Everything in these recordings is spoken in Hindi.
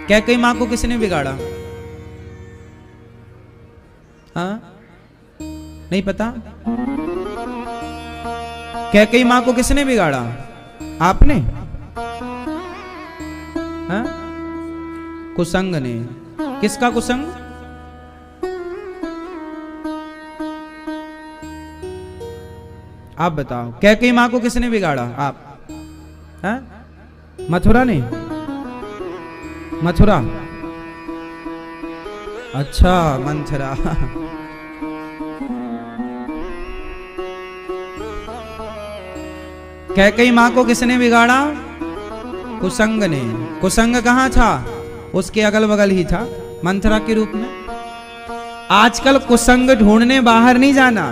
कैकेयी मां को किसने बिगाड़ा? हाँ, नहीं पता? कैकेयी मां को किसने बिगाड़ा? आपने? हाँ? कुसंग ने। किसका कुसंग? आप बताओ, कैकेयी मां को किसने बिगाड़ा? आप? हाँ? मथुरा ने? मथुरा? अच्छा, मंथरा। कैकेयी मां को किसने बिगाड़ा? कुसंग ने। कुसंग कहां था? उसके अगल बगल ही था, मंथरा के रूप में। आजकल कुसंग ढूंढने बाहर नहीं जाना,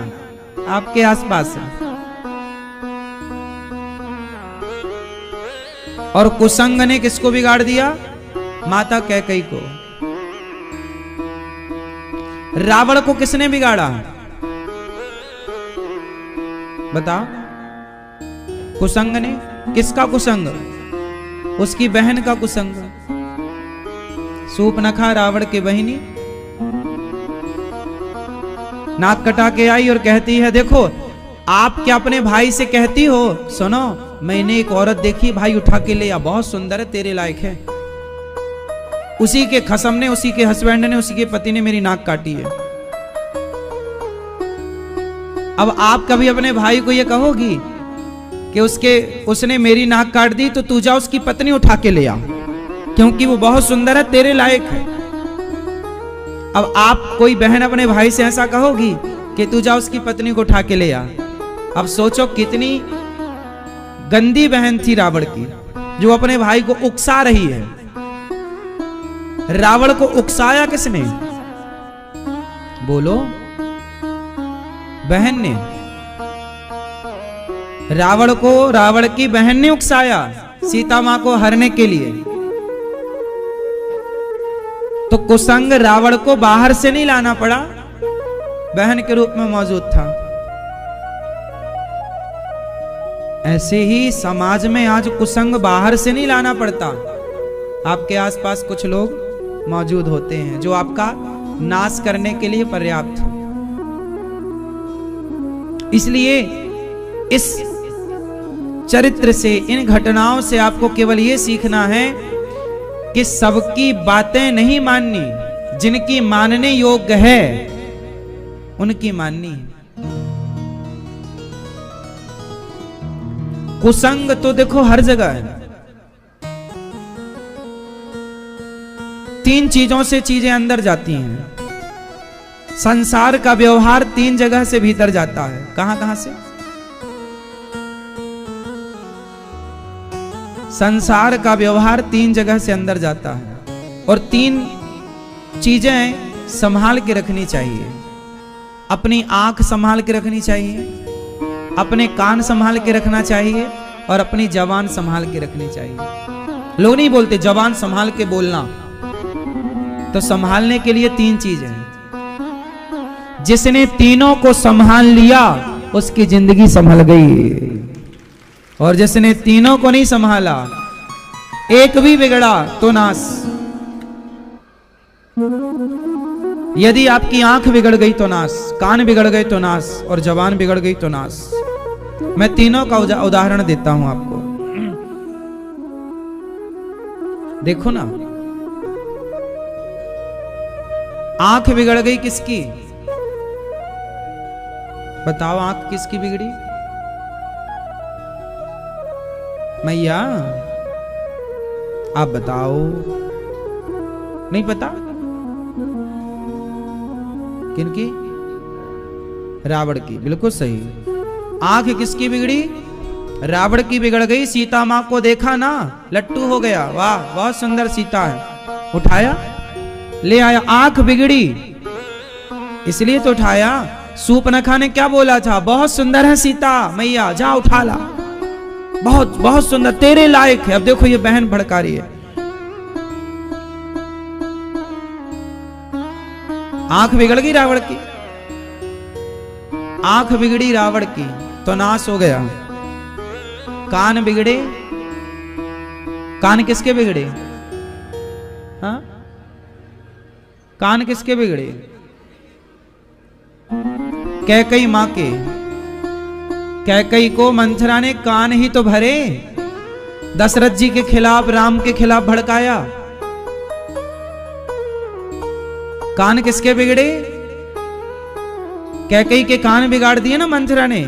आपके आसपास है। और कुसंग ने किसको बिगाड़ दिया? माता कैकेयी को। रावण को किसने बिगाड़ा? बताओ। कुसंग ने। किसका कुसंग? उसकी बहन का कुसंग। सूर्पनखा रावण की बहिनी नाक कटा के आई और कहती है, देखो आप क्या अपने भाई से कहती हो, सुनो मैंने एक औरत देखी, भाई उठा के ले आ, बहुत सुंदर है, तेरे लायक है। उसी के खसम ने, उसी के हस्बैंड ने, उसी के पति ने मेरी नाक काटी है। अब आप कभी अपने भाई को ये कहोगी कि उसने मेरी नाक काट दी, तो तू जा उसकी पत्नी उठा के ले आ, क्योंकि वो बहुत सुंदर है, तेरे लायक है। अब आप कोई बहन अपने भाई से ऐसा कहोगी कि तू जा उसकी पत्नी को उठा के ले आ। अब सोचो कितनी गंदी बहन थी रावण की, जो अपने भाई को उकसा रही है। रावण को उकसाया किसने? बोलो। बहन ने। रावण को रावण की बहन ने उकसाया सीता मां को हरने के लिए। तो कुसंग रावण को बाहर से नहीं लाना पड़ा, बहन के रूप में मौजूद था। ऐसे ही समाज में आज कुसंग बाहर से नहीं लाना पड़ता, आपके आसपास कुछ लोग मौजूद होते हैं जो आपका नाश करने के लिए पर्याप्त हो। इसलिए इस चरित्र से, इन घटनाओं से आपको केवल यह सीखना है कि सबकी बातें नहीं माननी, जिनकी मानने योग्य है उनकी माननी है। कुसंग तो देखो हर जगह है। तीन चीजों से चीजें अंदर जाती हैं। संसार का व्यवहार तीन जगह से भीतर जाता है। कहां कहां से? संसार का व्यवहार तीन जगह से अंदर जाता है, और तीन चीजें संभाल के रखनी चाहिए। अपनी आंख संभाल के रखनी चाहिए, अपने कान संभाल के रखना चाहिए, और अपनी जबान संभाल के रखनी चाहिए। लोग नहीं बोलते जबान संभाल के बोलना, तो संभालने के लिए तीन चीजें हैं। जिसने तीनों को संभाल लिया उसकी जिंदगी संभल गई, और जिसने तीनों को नहीं संभाला, एक भी बिगड़ा तो नाश। यदि आपकी आंख बिगड़ गई तो नाश, कान बिगड़ गए तो नाश, और जबान बिगड़ गई तो नाश। मैं तीनों का उदाहरण देता हूं आपको। देखो ना, आंख बिगड़ गई किसकी? बताओ, आंख किसकी बिगड़ी? मैया, आप बताओ। नहीं पता? किनकी? रावण की। बिल्कुल सही। आंख किसकी बिगड़ी? रावण की बिगड़ गई। सीता मां को देखा ना, लट्टू हो गया, वाह बहुत सुंदर सीता है, उठाया ले आया। आंख बिगड़ी इसलिए तो उठाया। सूर्पनखा ने क्या बोला था? बहुत सुंदर है सीता मैया, जा उठा ला, बहुत बहुत सुंदर, तेरे लायक है। अब देखो ये बहन भड़का रही है। आंख बिगड़ गई रावण की। आंख बिगड़ी रावण की तो नाश हो गया। कान बिगड़े। कान किसके बिगड़े? हाँ, कान किसके बिगड़े? कैकई मां के। कैकई को मंथरा ने कान ही तो भरे, दशरथ जी के खिलाफ, राम के खिलाफ भड़काया। कान किसके बिगड़े? कैकई के कान बिगाड़ दिए ना मंथरा ने।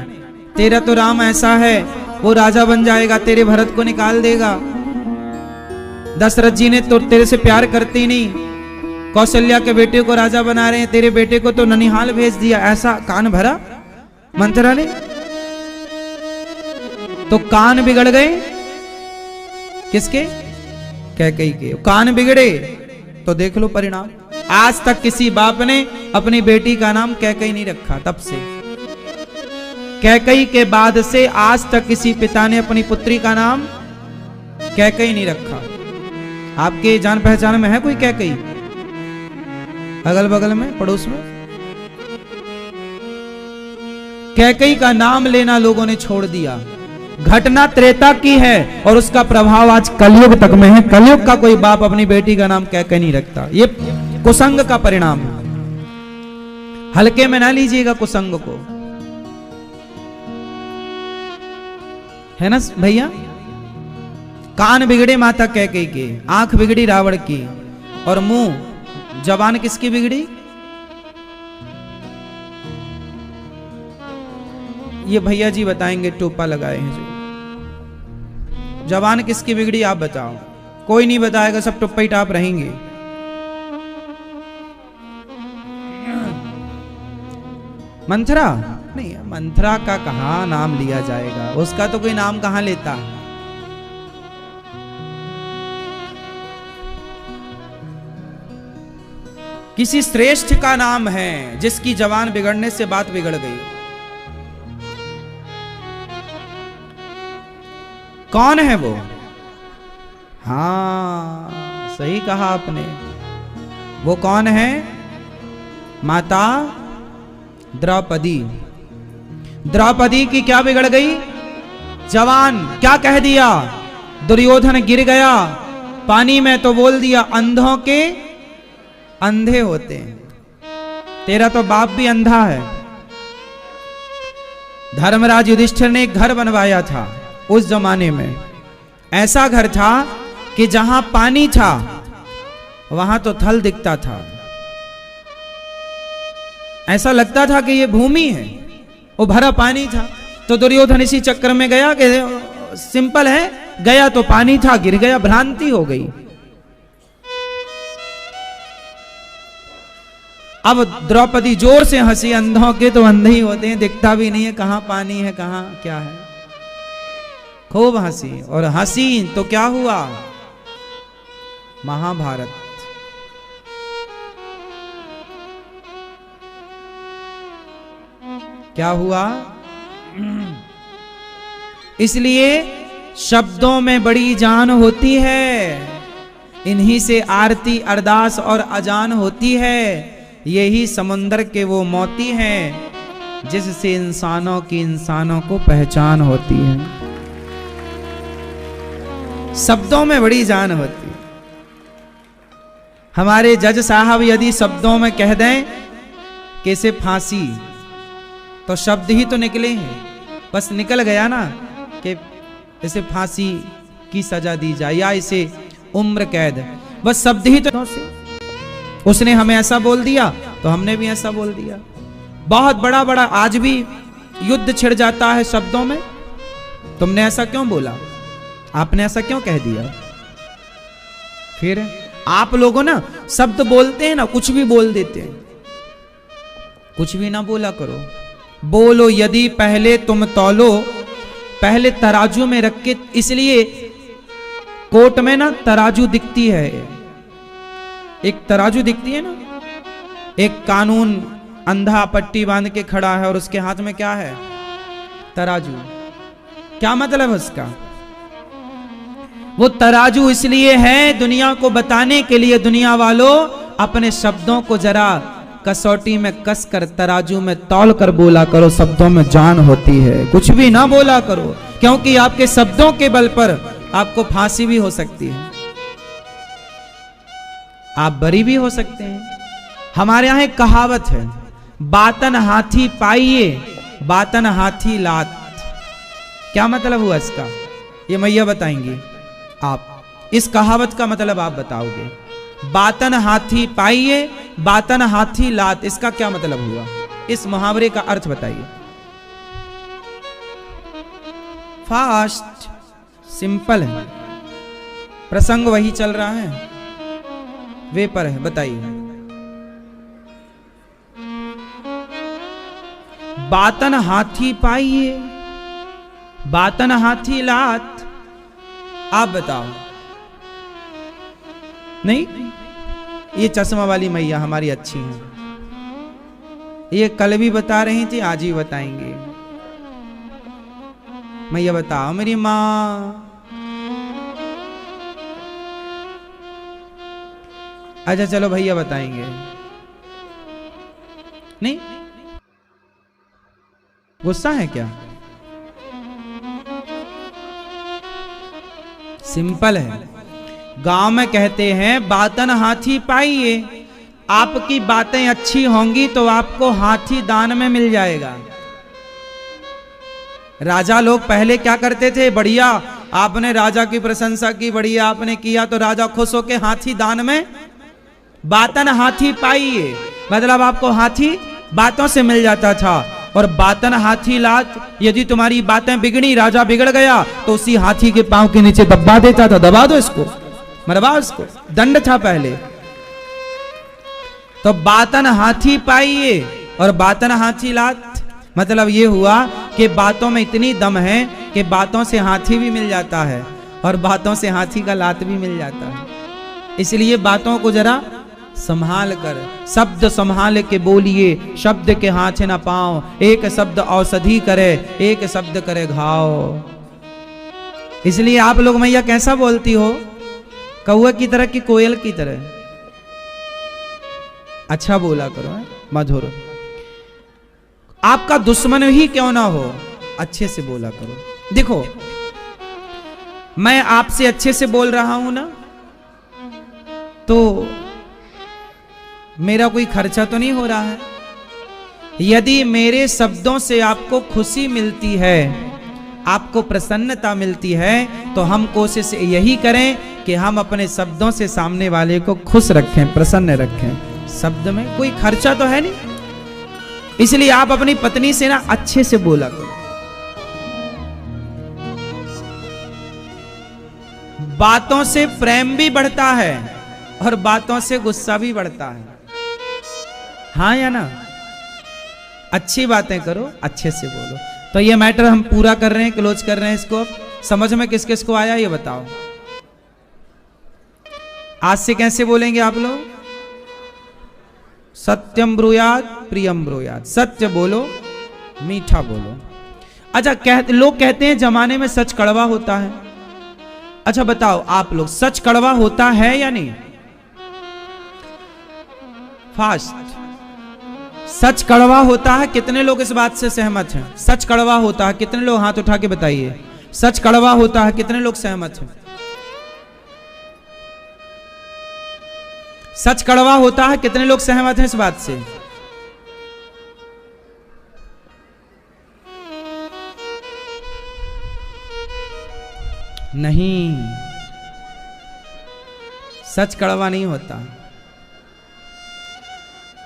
तेरा तो राम ऐसा है, वो राजा बन जाएगा, तेरे भरत को निकाल देगा। दशरथ जी ने तो तेरे से प्यार करते ही नहीं, कौशल्या के बेटे को राजा बना रहे हैं, तेरे बेटे को तो ननिहाल भेज दिया। ऐसा कान भरा मंथरा ने, तो कान बिगड़ गए किसके? कैकई के। कान बिगड़े तो देख लो परिणाम। आज तक किसी बाप ने अपनी बेटी का नाम कैकई नहीं रखा। तब से कैकई के बाद से आज तक किसी पिता ने अपनी पुत्री का नाम कैकई नहीं रखा। आपके जान पहचान में है कोई कैकई? अगल बगल में, पड़ोस में? कैकई का नाम लेना लोगों ने छोड़ दिया। घटना त्रेता की है और उसका प्रभाव आज कलयुग तक में है। कलयुग का कोई बाप अपनी बेटी का नाम कैकई नहीं रखता। ये कुसंग का परिणाम है। हल्के में ना लीजिएगा कुसंग को, है ना भैया? कान बिगड़े माता कैकई के, आंख बिगड़ी रावण की, और मुंह जबान किसकी बिगड़ी? ये भैया जी बताएंगे, टोपा लगाए हैं जो। जबान किसकी बिगड़ी आप बताओ? कोई नहीं बताएगा, सब टोपा ही टाप रहेंगे। मंथरा नहीं, मंथरा का कहां नाम लिया जाएगा? उसका तो कोई नाम कहां लेता है। किसी श्रेष्ठ का नाम है जिसकी जबान बिगड़ने से बात बिगड़ गई। कौन है वो? हाँ, सही कहा आपने। वो कौन है? माता द्रौपदी। द्रौपदी की क्या बिगड़ गई? जवान। क्या कह दिया? दुर्योधन गिर गया पानी में तो बोल दिया अंधों के अंधे होते हैं। तेरा तो बाप भी अंधा है। धर्मराज युधिष्ठिर ने एक घर बनवाया था। उस जमाने में ऐसा घर था कि जहां पानी था वहां तो थल दिखता था। ऐसा लगता था कि ये भूमि है, वो भरा पानी था। तो दुर्योधन इसी चक्कर में गया कि सिंपल है, गया तो पानी था, गिर गया, भ्रांति हो गई। अब द्रौपदी जोर से हंसी। अंधों के तो अंधे ही होते हैं, दिखता भी नहीं है कहां पानी है कहां क्या है। खूब हंसी, और हंसी तो क्या हुआ? महाभारत। क्या हुआ? इसलिए शब्दों में बड़ी जान होती है। इन्हीं से आरती अरदास और अजान होती है। यही समुंदर के वो मोती हैं जिससे इंसानों की इंसानों को पहचान होती है। शब्दों में बड़ी जान होती है। हमारे जज साहब यदि शब्दों में कह दें कि इसे फांसी, तो शब्द ही तो निकले हैं, बस निकल गया ना कि इसे फांसी की सजा दी जाए या इसे उम्र कैद, बस शब्द ही तो। उसने हमें ऐसा बोल दिया तो हमने भी ऐसा बोल दिया। बहुत बड़ा बड़ा आज भी युद्ध छिड़ जाता है शब्दों में। तुमने ऐसा क्यों बोला? आपने ऐसा क्यों कह दिया? फिर आप लोगों ना शब्द बोलते हैं ना, कुछ भी बोल देते हैं। कुछ भी ना बोला करो। बोलो यदि पहले तुम तौलो, पहले तराजू में रख के। इसलिए कोर्ट में ना तराजू दिखती है, एक तराजू दिखती है ना। एक कानून अंधा पट्टी बांध के खड़ा है और उसके हाथ में क्या है? तराजू। क्या मतलब उसका? वो तराजू इसलिए है दुनिया को बताने के लिए, दुनिया वालों अपने शब्दों को जरा कसौटी में कस कर तराजू में तौल कर बोला करो। शब्दों में जान होती है, कुछ भी ना बोला करो, क्योंकि आपके शब्दों के बल पर आपको फांसी भी हो सकती है। आप बरी भी हो सकते हैं। हमारे यहां एक कहावत है, बातन हाथी पाइए बातन हाथी लात। क्या मतलब हुआ इसका? ये मैया बताएंगे। आप इस कहावत का मतलब आप बताओगे। बातन हाथी पाइए बातन हाथी लात, इसका क्या मतलब हुआ? इस मुहावरे का अर्थ बताइए। फास्ट, सिंपल है, प्रसंग वही चल रहा है, वे पर है। बताइए। बातन हाथी पाइए बातन हाथी लात, आप बताओ। नहीं, ये चश्मा वाली मैया हमारी अच्छी है, ये कल भी बता रही थी, आज भी बताएंगे। मैया बताओ मेरी माँ। अच्छा चलो भैया बताएंगे। नहीं, गुस्सा है क्या? सिंपल है। गांव में कहते हैं बातन हाथी पाइए, आपकी बातें अच्छी होंगी तो आपको हाथी दान में मिल जाएगा। राजा लोग पहले क्या करते थे, बढ़िया आपने राजा की प्रशंसा की, बढ़िया आपने किया, तो राजा खुश होके हाथी दान में, बातन हाथी पाइए मतलब आपको हाथी बातों से मिल जाता था। और बातन हाथी लात, यदि तुम्हारी बातें बिगड़ी, राजा बिगड़ गया, तो उसी हाथी के पांव के नीचे दबा देता था, दबा दो इसको, मरवा इसको, दंड था पहले। तो बातन हाथी पाइए और बातन हाथी लात मतलब ये हुआ कि बातों में इतनी दम है कि बातों से हाथी भी मिल जाता है और बातों से हाथी का लात भी मिल जाता है। इसलिए बातों को जरा संभाल कर, शब्द संभाल के बोलिए, शब्द के हाथ न पाओ, एक शब्द औषधि करे, एक शब्द करे घाव। इसलिए आप लोग मैया कैसा बोलती हो, कौआ की तरह कि कोयल की तरह? अच्छा बोला करो, मधुर। आपका दुश्मन ही क्यों ना हो, अच्छे से बोला करो। देखो मैं आपसे अच्छे से बोल रहा हूं ना, तो मेरा कोई खर्चा तो नहीं हो रहा है। यदि मेरे शब्दों से आपको खुशी मिलती है, आपको प्रसन्नता मिलती है, तो हम कोशिश यही करें कि हम अपने शब्दों से सामने वाले को खुश रखें, प्रसन्न रखें। शब्द में कोई खर्चा तो है नहीं, इसलिए आप अपनी पत्नी से ना अच्छे से बोला करो। बातों से प्रेम भी बढ़ता है और बातों से गुस्सा भी बढ़ता है, हाँ या ना? अच्छी बातें करो, अच्छे से बोलो। तो ये मैटर हम पूरा कर रहे हैं, क्लोज कर रहे हैं इसको। समझ में किस किस को आया ये बताओ। आज से कैसे बोलेंगे आप लोग? सत्यम ब्रूयात प्रियम ब्रूयात, सत्य बोलो, मीठा बोलो। अच्छा लोग कहते हैं जमाने में सच कड़वा होता है। अच्छा बताओ आप लोग, सच कड़वा होता है या नहीं? फास्ट, सच कड़वा होता है? कितने लोग इस बात से सहमत हैं? सच कड़वा होता है? कितने लोग हाथ उठा के बताइए। सच कड़वा होता है, कितने लोग सहमत हैं? सच कड़वा होता है, कितने लोग सहमत हैं इस बात से? नहीं, सच कड़वा नहीं होता।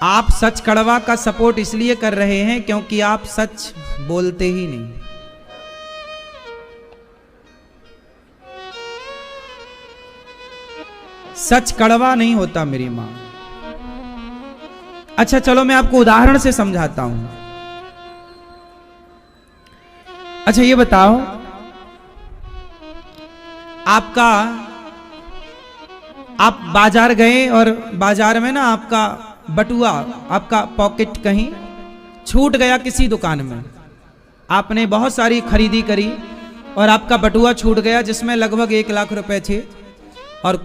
आप सच कड़वा का सपोर्ट इसलिए कर रहे हैं क्योंकि आप सच बोलते ही नहीं। सच कड़वा नहीं होता मेरी मां। अच्छा चलो मैं आपको उदाहरण से समझाता हूं। अच्छा ये बताओ, आप बाजार गए और बाजार में ना आपका बटुआ, आपका पॉकेट कहीं छूट गया किसी दुकान में। आपने बहुत सारी खरीदी करी और आपका बटुआ छूट गया जिसमें लगभग 1 लाख रुपए थे और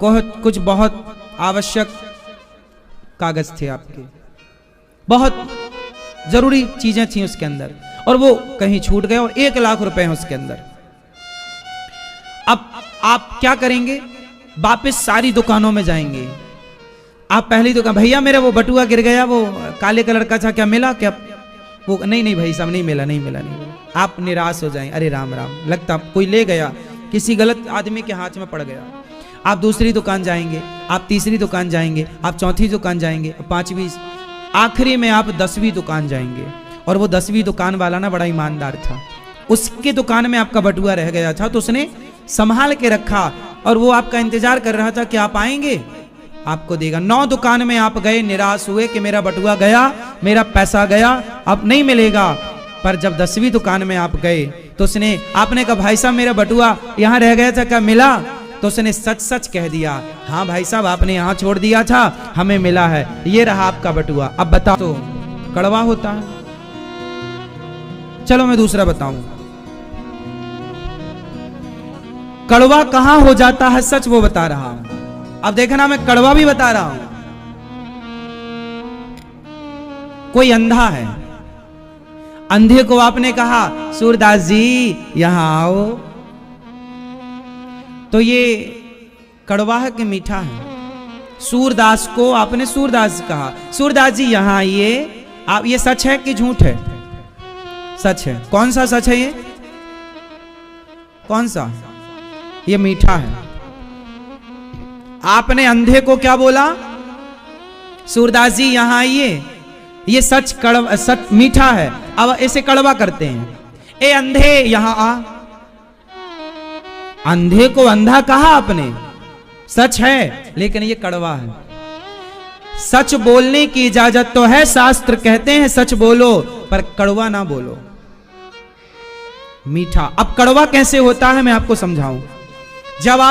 कुछ बहुत आवश्यक कागज थे आपके, बहुत जरूरी चीजें थी उसके अंदर, और वो कहीं छूट गए और 1 लाख रुपए हैं उसके अंदर। अब आप क्या करेंगे? वापस सारी दुकानों में जाएंगे, आप पहली दुकान, भैया मेरा वो बटुआ गिर गया, वो काले कलर का था, क्या मिला क्या? वो नहीं नहीं भाई साहब, नहीं मिला नहीं मिला नहीं मिला। आप निराश हो जाएं, अरे राम राम, लगता कोई ले गया, किसी गलत आदमी के हाथ में पड़ गया। आप दूसरी दुकान जाएंगे, आप तीसरी दुकान जाएंगे, आप चौथी दुकान जाएंगे, पांचवी, आखिरी में आप 10वीं दुकान जाएंगे। और वो 10वीं दुकान वाला ना बड़ा ईमानदार था, उसके दुकान में आपका बटुआ रह गया था तो उसने संभाल के रखा और वो आपका इंतजार कर रहा था कि आप आएंगे, आपको देगा। 9 दुकान में आप गए, निराश हुए कि मेरा बटुआ गया, मेरा पैसा गया, अब नहीं मिलेगा। पर जब 10वीं दुकान में आप गए तो उसने, आपने कहा भाई साहब मेरा बटुआ यहाँ रह गया था, क्या मिला? तो उसने सच सच कह दिया, हाँ भाई साहब आपने यहाँ छोड़ दिया था, हमें मिला है, ये रहा आपका बटुआ। अब बताओ तो कड़वा होता है? चलो मैं दूसरा बताऊं, कड़वा कहां हो जाता है, सच वो बता रहा हूं। अब देखना मैं कड़वा भी बता रहा हूं। कोई अंधा है, अंधे को आपने कहा सूरदास जी यहां आओ, तो ये कड़वा है कि मीठा है? सूरदास को आपने सूरदास कहा, सूरदास जी यहां आइए, आप, ये सच है कि झूठ है? सच है। कौन सा सच है ये? कौन सा? ये मीठा है। आपने अंधे को क्या बोला? सूरदास जी यहां आइए, ये सच कड़वा, सच मीठा है, अब इसे कड़वा करते हैं। ए अंधे यहां आ, अंधे को अंधा कहा आपने, सच है लेकिन ये कड़वा है। सच बोलने की इजाजत तो है, शास्त्र कहते हैं सच बोलो, पर कड़वा ना बोलो, मीठा। अब कड़वा कैसे होता है मैं आपको समझाऊं। जब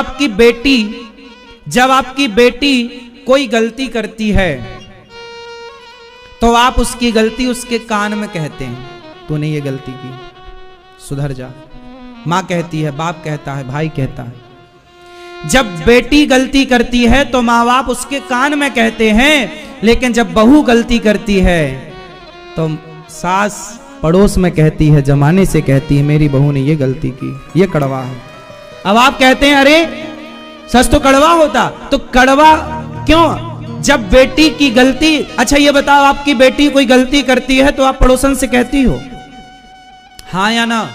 आपकी बेटी कोई गलती करती है तो आप उसकी गलती उसके कान में कहते हैं, तूने ये गलती की, सुधर जा। मां कहती है, बाप कहता है, भाई कहता है। जब बेटी गलती करती है तो माँ बाप उसके कान में कहते हैं, लेकिन जब बहू गलती करती है तो सास पड़ोस में कहती है, जमाने से कहती है मेरी बहू ने ये गलती की, ये कड़वा है। अब आप कहते हैं अरे सच तो कड़वा होता, तो कड़वा क्यों? जब बेटी की गलती, अच्छा ये बताओ आपकी बेटी कोई गलती करती है तो आप पड़ोसन से कहती हो हाँ या ना?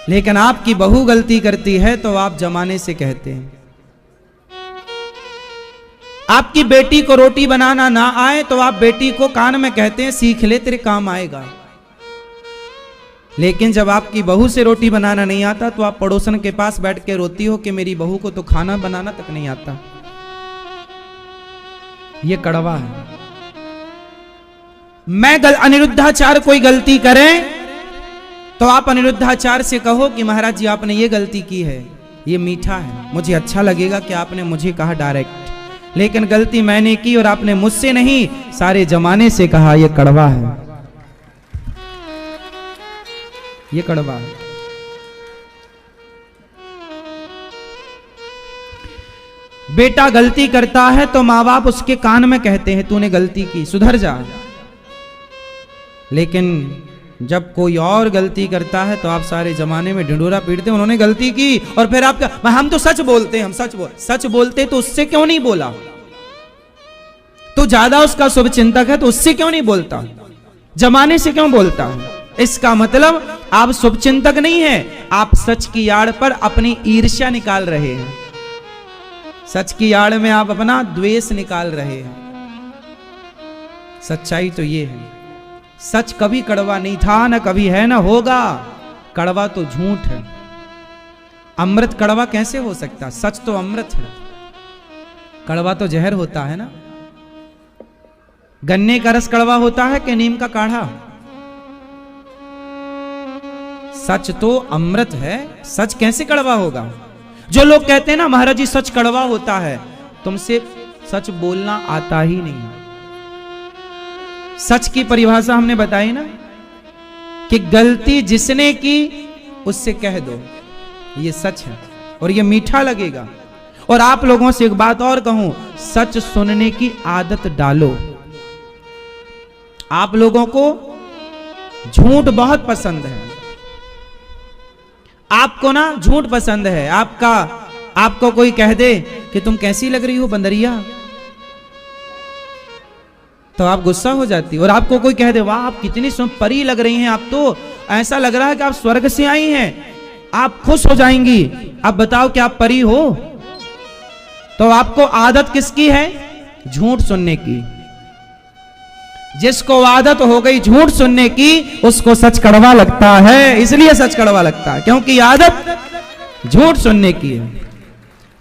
लेकिन आपकी बहू गलती करती है तो आप जमाने से कहते हैं। आपकी बेटी को रोटी बनाना ना आए तो आप बेटी को कान में कहते हैं सीख ले तेरे काम आएगा। लेकिन जब आपकी बहू से रोटी बनाना नहीं आता तो आप पड़ोसन के पास बैठ के रोती हो कि मेरी बहू को तो खाना बनाना तक नहीं आता। ये कड़वा है। अनिरुद्धाचार्य कोई गलती करे तो आप अनिरुद्धाचार्य से कहो कि महाराज जी आपने ये गलती की है, ये मीठा है, मुझे अच्छा लगेगा कि आपने मुझे कहा डायरेक्ट, लेकिन गलती मैंने की और आपने मुझसे नहीं सारे जमाने से कहा, ये कड़वा है, ये कड़वा है। बेटा गलती करता है तो माँ बाप उसके कान में कहते हैं तूने गलती की, सुधर जा। लेकिन जब कोई और गलती करता है तो आप सारे जमाने में ढिंडोरा पीटते हैं उन्होंने गलती की, और फिर आपका हम तो सच बोलते हैं, हम सच बोलते तो उससे क्यों नहीं बोला? तो ज्यादा उसका शुभ चिंतक है तो उससे क्यों नहीं बोलता? जमाने से क्यों बोलता है? इसका मतलब आप शुभ चिंतक नहीं है, आप सच की आड़ पर अपनी ईर्ष्या निकाल रहे हैं, सच की आड़ में आप अपना द्वेष निकाल रहे हैं। सच्चाई तो ये है, सच कभी कड़वा नहीं था, ना कभी है, ना होगा। कड़वा तो झूठ है। अमृत कड़वा कैसे हो सकता? सच तो अमृत है, कड़वा तो जहर होता है ना। गन्ने का रस कड़वा होता है कि नीम का काढ़ा? सच तो अमृत है, सच कैसे कड़वा होगा? जो लोग कहते हैं ना महाराज जी सच कड़वा होता है, तुमसे सच बोलना आता ही नहीं। सच की परिभाषा हमने बताई ना कि गलती जिसने की उससे कह दो ये सच है और ये मीठा लगेगा। और आप लोगों से एक बात और कहूं, सच सुनने की आदत डालो। आप लोगों को झूठ बहुत पसंद है, आपको ना झूठ पसंद है। आपको कोई कह दे कि तुम कैसी लग रही हो बंदरिया, तो आप गुस्सा हो जाती। और आपको कोई कह दे वाह आप कितनी परी लग रही हैं, आप तो ऐसा लग रहा है कि आप स्वर्ग से आई हैं, आप खुश हो जाएंगी। अब बताओ कि आप परी हो? तो आपको आदत किसकी है? झूठ सुनने की। जिसको आदत हो गई झूठ सुनने की उसको सच कड़वा लगता है। इसलिए सच कड़वा लगता है क्योंकि आदत झूठ सुनने की है।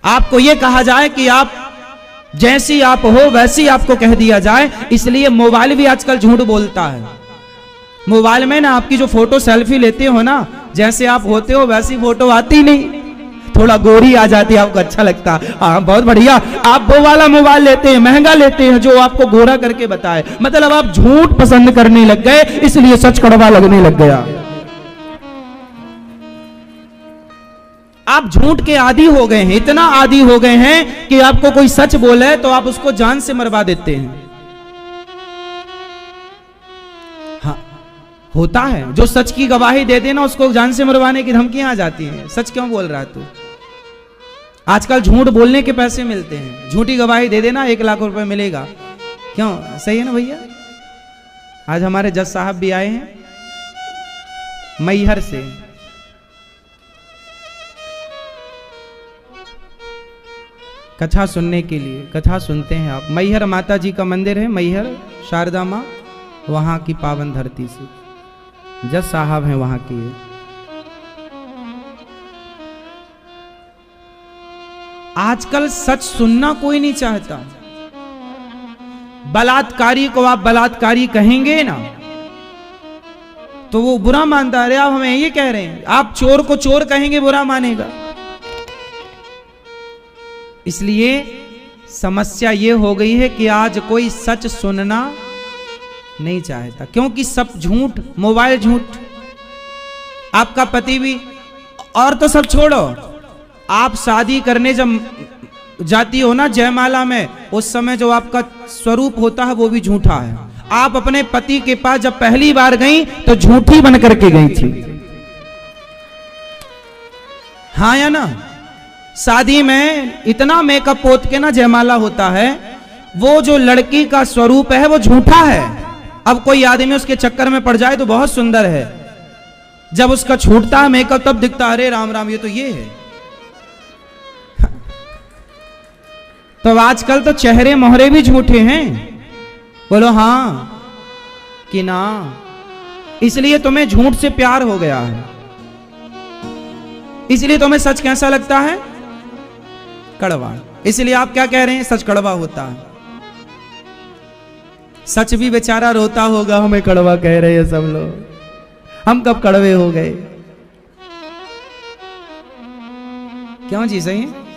आपको यह कहा जाए कि आप जैसी आप हो वैसी आपको कह दिया जाए, इसलिए मोबाइल भी आजकल झूठ बोलता है। मोबाइल में ना आपकी जो फोटो सेल्फी लेते हो ना, जैसे आप होते हो वैसी फोटो आती नहीं, थोड़ा गोरी आ जाती है, आपको अच्छा लगता है, हाँ बहुत बढ़िया। आप वो वाला मोबाइल लेते हैं, महंगा लेते हैं, जो आपको गोरा करके बताए। मतलब आप झूठ पसंद करने लग गए, इसलिए सच कड़वा लगने लग गया। आप झूठ के आदी हो गए हैं, इतना आदी हो गए हैं कि आपको कोई सच बोले तो आप उसको जान से मरवा देते हैं। हाँ होता है, जो सच की गवाही दे देना उसको जान से मरवाने की धमकियां आ जाती हैं। सच क्यों बोल रहा है तू? आजकल झूठ बोलने के पैसे मिलते हैं, झूठी गवाही दे देना 1 लाख रुपए मिलेगा। क्यों? सही है ना भैया? आज हमारे जज साहब भी आए हैं मैहर से। कथा सुनने के लिए, कथा सुनते हैं आप। मैहर माता जी का मंदिर है, मैहर शारदा माँ, वहां की पावन धरती से जज साहब हैं वहां के। आजकल सच सुनना कोई नहीं चाहता। बलात्कारी को आप बलात्कारी कहेंगे ना तो वो बुरा मानता है। अरे आप हमें ये कह रहे हैं, आप चोर को चोर कहेंगे बुरा मानेगा। इसलिए समस्या ये हो गई है कि आज कोई सच सुनना नहीं चाहता, क्योंकि सब झूठ, मोबाइल झूठ, आपका पति भी। और तो सब छोड़ो, आप शादी करने जब जाती हो ना जयमाला में, उस समय जो आपका स्वरूप होता है वो भी झूठा है। आप अपने पति के पास जब पहली बार गई तो झूठी बन करके गई थी, हाँ या ना? शादी में इतना मेकअप पोत के ना जयमाला होता है, वो जो लड़की का स्वरूप है वो झूठा है। अब कोई आदमी उसके चक्कर में पड़ जाए तो बहुत सुंदर है, जब उसका छूटता है मेकअप तब दिखता है अरे राम राम ये तो ये है। तो आजकल तो चेहरे मोहरे भी झूठे हैं, बोलो हाँ कि ना। इसलिए तुम्हें झूठ से प्यार हो गया है, इसलिए तुम्हें सच कैसा लगता है? कड़वा। इसलिए आप क्या कह रहे हैं? सच कड़वा होता है। सच भी बेचारा रोता होगा, हमें कड़वा कह रहे हैं सब लोग, हम कब कड़वे हो गए। क्यों जी? सही है?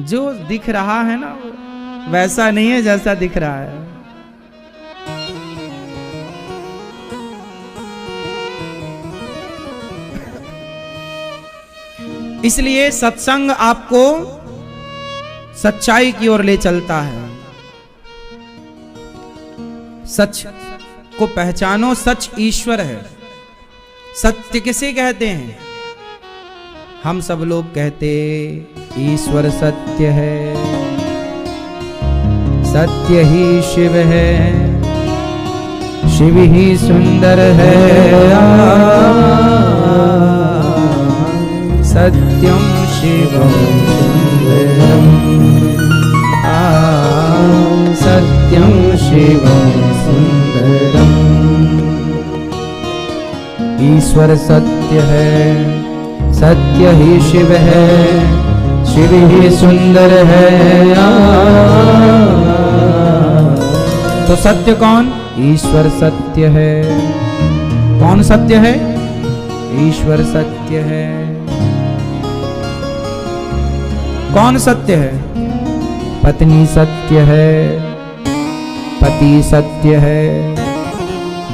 जो दिख रहा है ना वैसा नहीं है जैसा दिख रहा है। इसलिए सत्संग आपको सच्चाई की ओर ले चलता है। सच को पहचानो, सच ईश्वर है। सत्य किसे कहते हैं? हम सब लोग कहते ईश्वर सत्य है, सत्य ही शिव है, शिव ही सुंदर है। सत्यम शिवम सुंदरम, सत्यम शिवम सुंदरम। ईश्वर सत्य है, सत्य ही शिव है, शिव ही सुंदर है। तो सत्य कौन? ईश्वर सत्य है। कौन सत्य है? ईश्वर सत्य है। कौन सत्य है? पत्नी सत्य है, पति सत्य है,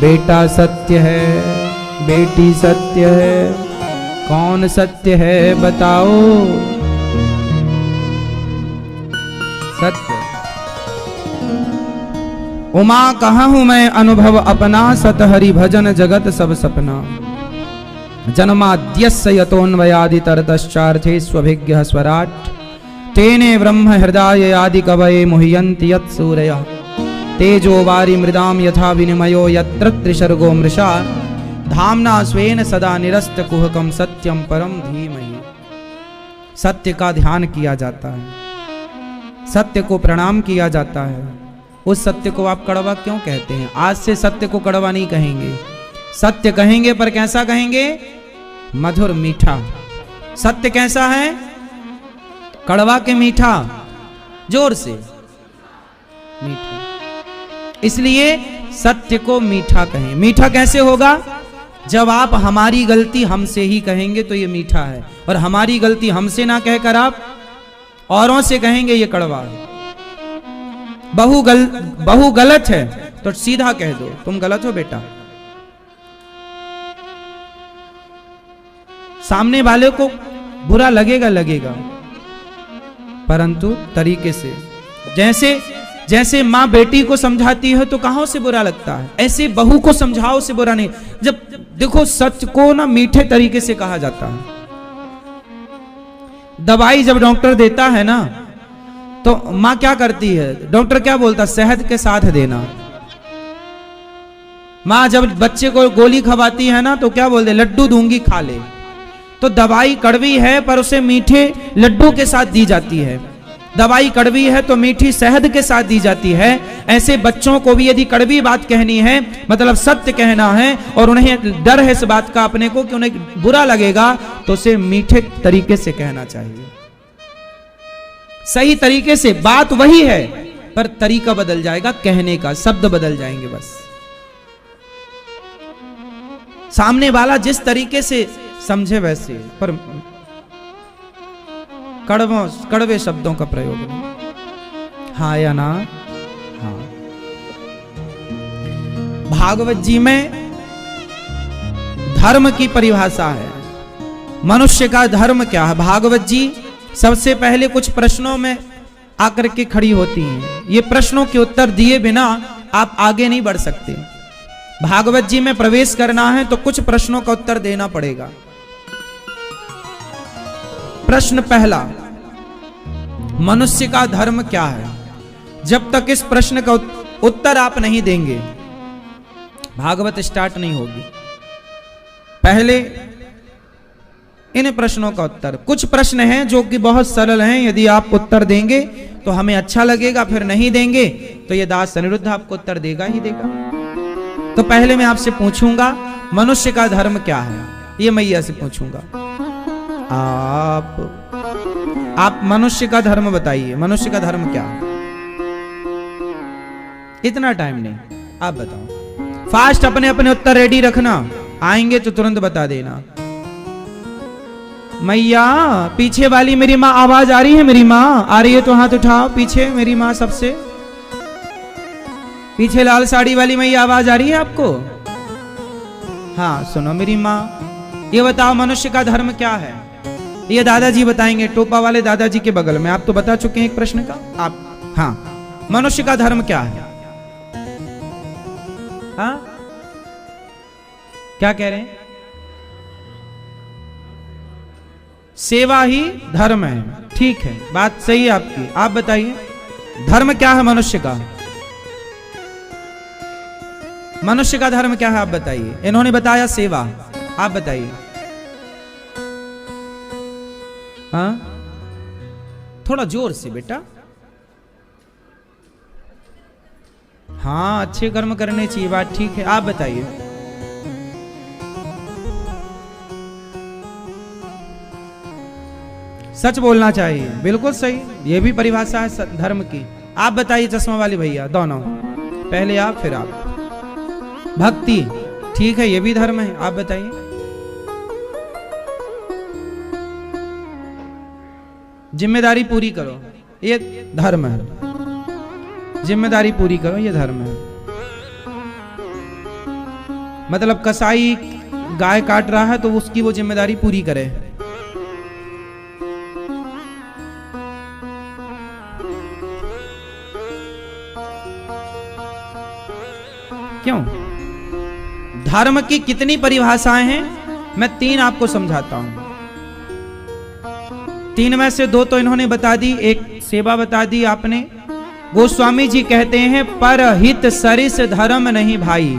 बेटा सत्य है, बेटी सत्य है। कौन सत्य है बताओ? सत्य। उमा कहा हूं मैं अनुभव अपना, सत हरि भजन जगत सब सपना। जन्माद्यस्य यतोन्वयादितरतश्चार्थे स्वभिज्ञः स्वराट्, तेने ब्रह्म हृदय आदि कवये मुह्यन्ति यत् सूरयः तेजो वारि मृदाम यथा विनिमयो यत्र त्रिसर्गो मृषा धाम्ना स्वेन सदा निरस्त कुहकम सत्यम परम धीमहि। सत्य का ध्यान किया जाता है, सत्य को प्रणाम किया जाता है। उस सत्य को आप कड़वा क्यों कहते हैं? आज से सत्य को कड़वा नहीं कहेंगे, सत्य कहेंगे पर कैसा कहेंगे? मधुर मीठा। सत्य कैसा है? कड़वा के मीठा, जोर से मीठा। इसलिए सत्य को मीठा कहें। मीठा कैसे होगा? जब आप हमारी गलती हमसे ही कहेंगे तो ये मीठा है, और हमारी गलती हमसे ना कहकर आप औरों से कहेंगे ये कड़वा है। बहू गलत है तो सीधा कह दो तुम गलत हो बेटा। सामने वाले को बुरा लगेगा, परंतु तरीके से। जैसे माँ बेटी को समझाती है तो कहां से बुरा लगता है, ऐसे बहू को समझाओ से बुरा नहीं। जब देखो सच को ना मीठे तरीके से कहा जाता है। दवाई जब डॉक्टर देता है ना तो माँ क्या करती है? डॉक्टर क्या बोलता? शहद के साथ देना। माँ जब बच्चे को गोली खवाती है ना तो क्या बोलते? लड्डू दूंगी खा ले। तो दवाई कड़वी है पर उसे मीठे लड्डू के साथ दी जाती है। दवाई कड़वी है तो मीठी शहद के साथ दी जाती है। ऐसे बच्चों को भी यदि कड़वी बात कहनी है, मतलब सत्य कहना है, और उन्हें डर है इस बात का अपने को कि उन्हें बुरा लगेगा, तो उसे मीठे तरीके से कहना चाहिए। सही तरीके से। बात वही है पर तरीका बदल जाएगा, कहने का शब्द बदल जाएंगे बस। सामने वाला जिस तरीके से समझे वैसे, पर कड़वे शब्दों का प्रयोग नहीं। हाँ या ना? हाँ। भागवत जी में धर्म की परिभाषा है। मनुष्य का धर्म क्या है? भागवत जी सबसे पहले कुछ प्रश्नों में आकर के खड़ी होती हैं। ये प्रश्नों के उत्तर दिए बिना आप आगे नहीं बढ़ सकते। भागवत जी में प्रवेश करना है तो कुछ प्रश्नों का उत्तर देना पड़ेगा। प्रश्न पहला, मनुष्य का धर्म क्या है? जब तक इस प्रश्न का उत्तर आप नहीं देंगे भागवत स्टार्ट नहीं होगी। पहले इन प्रश्नों का उत्तर। कुछ प्रश्न हैं जो कि बहुत सरल हैं, यदि आप उत्तर देंगे तो हमें अच्छा लगेगा, फिर नहीं देंगे तो ये दास अनिरुद्ध आपको उत्तर देगा ही देगा। तो पहले मैं आपसे पूछूंगा मनुष्य का धर्म क्या है? ये मैया से पूछूंगा। आप मनुष्य का धर्म बताइए। मनुष्य का धर्म क्या है? इतना टाइम नहीं, आप बताओ। फास्ट अपने अपने उत्तर रेडी रखना, आएंगे तो तुरंत बता देना। मैया पीछे वाली मेरी माँ आवाज आ रही है? मेरी माँ आ रही है तो हाथ उठाओ। पीछे मेरी माँ सबसे पीछे लाल साड़ी वाली मैया आवाज आ रही है आपको? हाँ सुनो मेरी माँ, ये बताओ मनुष्य का धर्म क्या है? ये दादाजी बताएंगे, टोपा वाले दादाजी के बगल में। आप तो बता चुके हैं एक प्रश्न का। आप हाँ, मनुष्य का धर्म क्या है? हाँ क्या कह रहे हैं? सेवा ही धर्म है। ठीक है, बात सही है आपकी। आप बताइए धर्म क्या है मनुष्य का? मनुष्य का धर्म क्या है आप बताइए। इन्होंने बताया सेवा, आप बताइए। हाँ थोड़ा जोर से बेटा। हाँ अच्छे कर्म करने चाहिए, बात ठीक है। आप बताइए। सच बोलना चाहिए, बिल्कुल सही। ये भी परिभाषा है धर्म की। आप बताइए चश्मा वाली भैया, दोनों पहले आप फिर आप। भक्ति ठीक है, ये भी धर्म है। आप बताइए। जिम्मेदारी पूरी करो, ये धर्म है। जिम्मेदारी पूरी करो, ये धर्म है। मतलब कसाई गाय काट रहा है तो उसकी वो जिम्मेदारी पूरी करे। क्यों? धर्म की कितनी परिभाषाएं हैं, मैं 3 आपको समझाता हूं। तीन में से दो तो इन्होंने बता दी, एक सेवा बता दी आपने। गोस्वामी जी कहते हैं परहित सरिस धर्म नहीं भाई।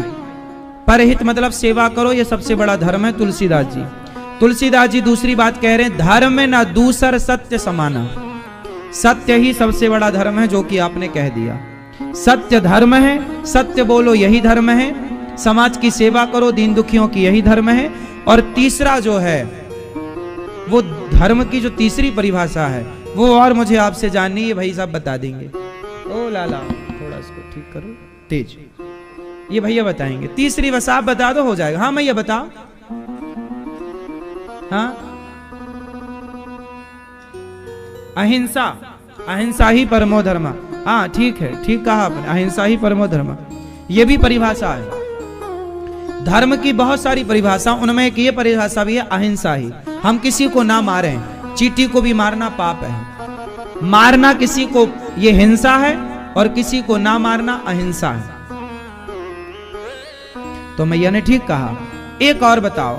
परहित मतलब सेवा करो, ये सबसे बड़ा धर्म है। तुलसीदास जी दूसरी बात कह रहे हैं, धर्म न दूसर सत्य समाना। सत्य ही सबसे बड़ा धर्म है, जो कि आपने कह दिया। सत्य धर्म है, सत्य बोलो यही धर्म है। समाज की सेवा करो, दीन दुखियों की यही धर्म है। और तीसरा जो है वो धर्म की जो तीसरी परिभाषा है वो और मुझे आपसे जाननी है, भाई साहब बता देंगे। ओ लाला थोड़ा इसको ठीक करो तेज, ये भैया बताएंगे। तीसरी बस आप बता दो हो जाएगा। हाँ भैया बताओ। हाँ अहिंसा, अहिंसा ही परमो धर्म। हाँ ठीक है, ठीक कहा आपने, अहिंसा ही परमो धर्म। ये भी परिभाषा है धर्म की, बहुत सारी परिभाषा, उनमें एक ये परिभाषा भी है अहिंसा ही। हम किसी को ना मारें, चींटी को भी मारना पाप है। मारना किसी को ये हिंसा है और किसी को ना मारना अहिंसा है। तो मैया ने ठीक कहा। एक और बताओ,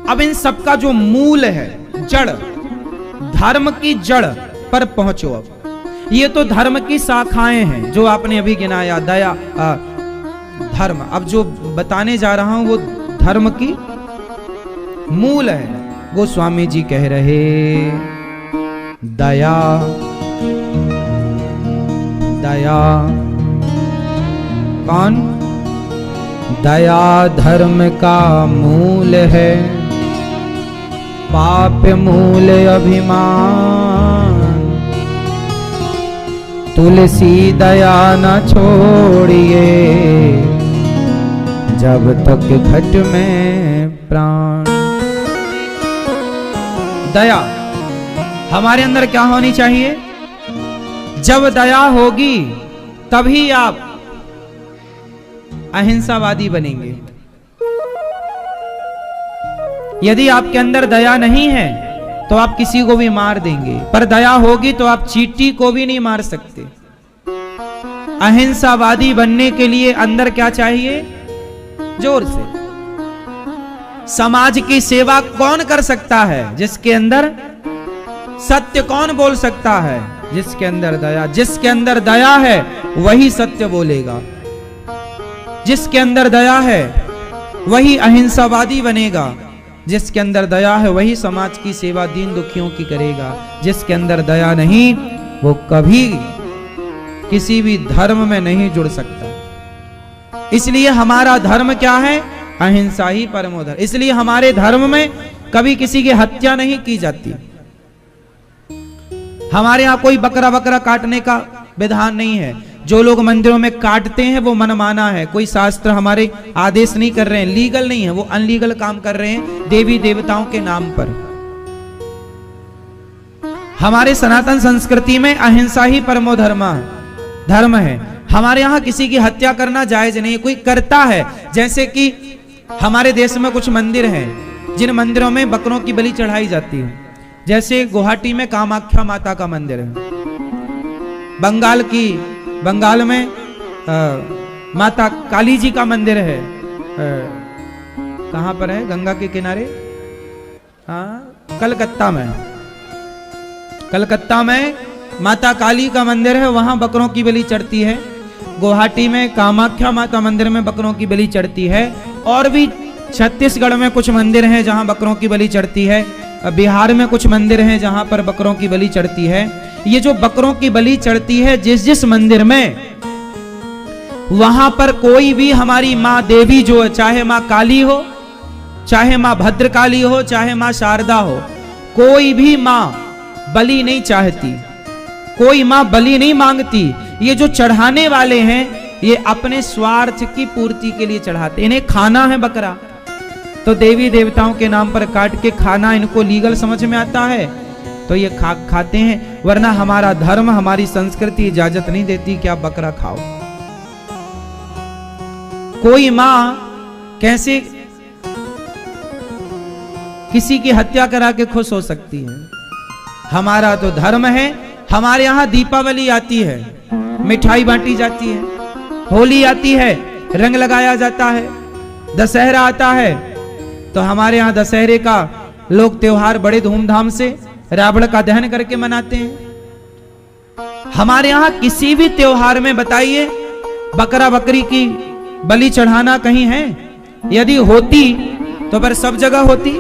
अब इन सबका जो मूल है, जड़, धर्म की जड़ पर पहुंचो। अब ये तो धर्म की शाखाएं हैं जो आपने अभी गिनाया, दया, धर्म। अब जो बताने जा रहा हूं वो धर्म की मूल है। गोस्वामी जी कह रहे दया, दया कौन? दया धर्म का मूल है, पाप मूल अभिमान। तुलसी दया न छोड़िए, जब तक घट में प्राण। दया हमारे अंदर क्या होनी चाहिए? जब दया होगी तभी आप अहिंसावादी बनेंगे। यदि आपके अंदर दया नहीं है तो आप किसी को भी मार देंगे, पर दया होगी तो आप चींटी को भी नहीं मार सकते। अहिंसावादी बनने के लिए अंदर क्या चाहिए? जोर से। समाज की सेवा कौन कर सकता है? जिसके अंदर सत्य। कौन बोल सकता है? जिसके अंदर दया। जिसके अंदर दया है वही सत्य बोलेगा। जिसके अंदर दया है वही अहिंसावादी बनेगा। जिसके अंदर दया है वही समाज की सेवा, दीन दुखियों की करेगा। जिसके अंदर दया नहीं वो कभी किसी भी धर्म में नहीं जुड़ सकता। इसलिए हमारा धर्म क्या है? अहिंसा ही परमो धर्म। इसलिए हमारे धर्म में कभी किसी की हत्या नहीं की जाती। हमारे यहाँ कोई बकरा बकरा काटने का विधान नहीं है। जो लोग मंदिरों में काटते हैं वो मनमाना है, कोई शास्त्र हमारे आदेश नहीं कर रहे हैं, लीगल नहीं है, वो अनलीगल काम कर रहे हैं देवी देवताओं के नाम पर। हमारे सनातन संस्कृति में अहिंसा ही परमो धर्म है। हमारे यहाँ किसी की हत्या करना जायज नहीं। कोई करता है, जैसे कि हमारे देश में कुछ मंदिर हैं जिन मंदिरों में बकरों की बलि चढ़ाई जाती है। जैसे गुवाहाटी में कामाख्या माता का मंदिर है, बंगाल में माता काली जी का मंदिर है। कहां पर है? गंगा के किनारे। कलकत्ता में माता काली का मंदिर है, वहां बकरों की बलि चढ़ती है। गुवाहाटी में कामाख्या माता मंदिर में बकरों की बलि चढ़ती है। और भी छत्तीसगढ़ में कुछ मंदिर हैं जहां बकरों की बलि चढ़ती है। बिहार में कुछ मंदिर हैं जहां पर बकरों की बलि चढ़ती है। ये जो बकरों की बलि चढ़ती है जिस मंदिर में, वहां पर कोई भी हमारी माँ देवी जो है, चाहे माँ काली हो, चाहे माँ भद्रकाली हो, चाहे माँ शारदा हो, कोई भी माँ बलि नहीं चाहती, कोई माँ बलि नहीं मांगती। ये जो चढ़ाने वाले हैं ये अपने स्वार्थ की पूर्ति के लिए चढ़ाते। इन्हें खाना है बकरा, तो देवी देवताओं के नाम पर काट के खाना इनको लीगल समझ में आता है तो ये खाते हैं। वरना हमारा धर्म, हमारी संस्कृति इजाजत नहीं देती कि आप बकरा खाओ। कोई मां कैसे किसी की हत्या करा के खुश हो सकती है? हमारा तो धर्म है। हमारे यहां दीपावली आती है, मिठाई बांटी जाती है। होली आती है, रंग लगाया जाता है। दशहरा आता है तो हमारे यहां दशहरे का लोग त्योहार बड़े धूमधाम से रावण का दहन करके मनाते हैं। हमारे यहाँ किसी भी त्योहार में बताइए बकरा बकरी की बलि चढ़ाना कहीं है? यदि होती तो पर सब जगह होती।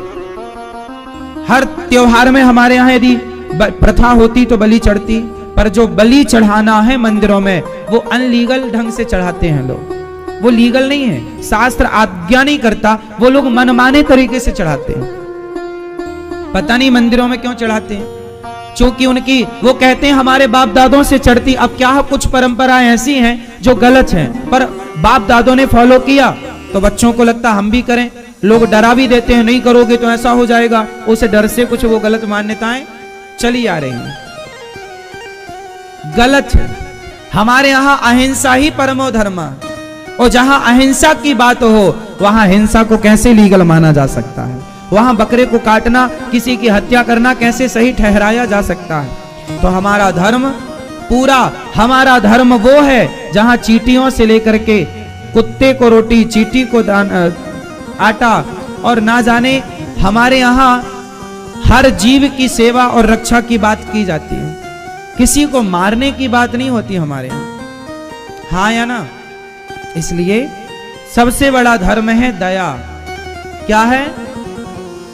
हर त्योहार में हमारे यहाँ यदि प्रथा होती तो बलि चढ़ती, पर जो बलि चढ़ाना है मंदिरों में वो अनलीगल ढंग से चढ़ाते हैं लोग। वो लीगल नहीं है, शास्त्र आज्ञा नहीं करता, वो लोग मनमाने तरीके से चढ़ाते हैं। पता नहीं मंदिरों में क्यों चढ़ाते हैं, क्योंकि उनकी वो कहते हैं हमारे बाप दादों से चढ़ती। अब क्या कुछ परंपराएं ऐसी हैं जो गलत हैं, पर बाप दादों ने फॉलो किया तो बच्चों को लगता हम भी करें। लोग डरा भी देते हैं, नहीं करोगे तो ऐसा हो जाएगा, उस डर से कुछ वो गलत मान्यताएं चली आ रही हैं। गलत है। हमारे यहाँ अहिंसा ही परमो धर्म, और जहां अहिंसा की बात हो वहां हिंसा को कैसे लीगल माना जा सकता है? वहां बकरे को काटना, किसी की हत्या करना कैसे सही ठहराया जा सकता है? तो हमारा धर्म पूरा, हमारा धर्म वो है जहां चींटियों से लेकर के कुत्ते को रोटी, चींटी को आटा, और ना जाने हमारे यहाँ हर जीव की सेवा और रक्षा की बात की जाती है। किसी को मारने की बात नहीं होती हमारे यहाँ, हाँ या ना? इसलिए सबसे बड़ा धर्म है दया। क्या है?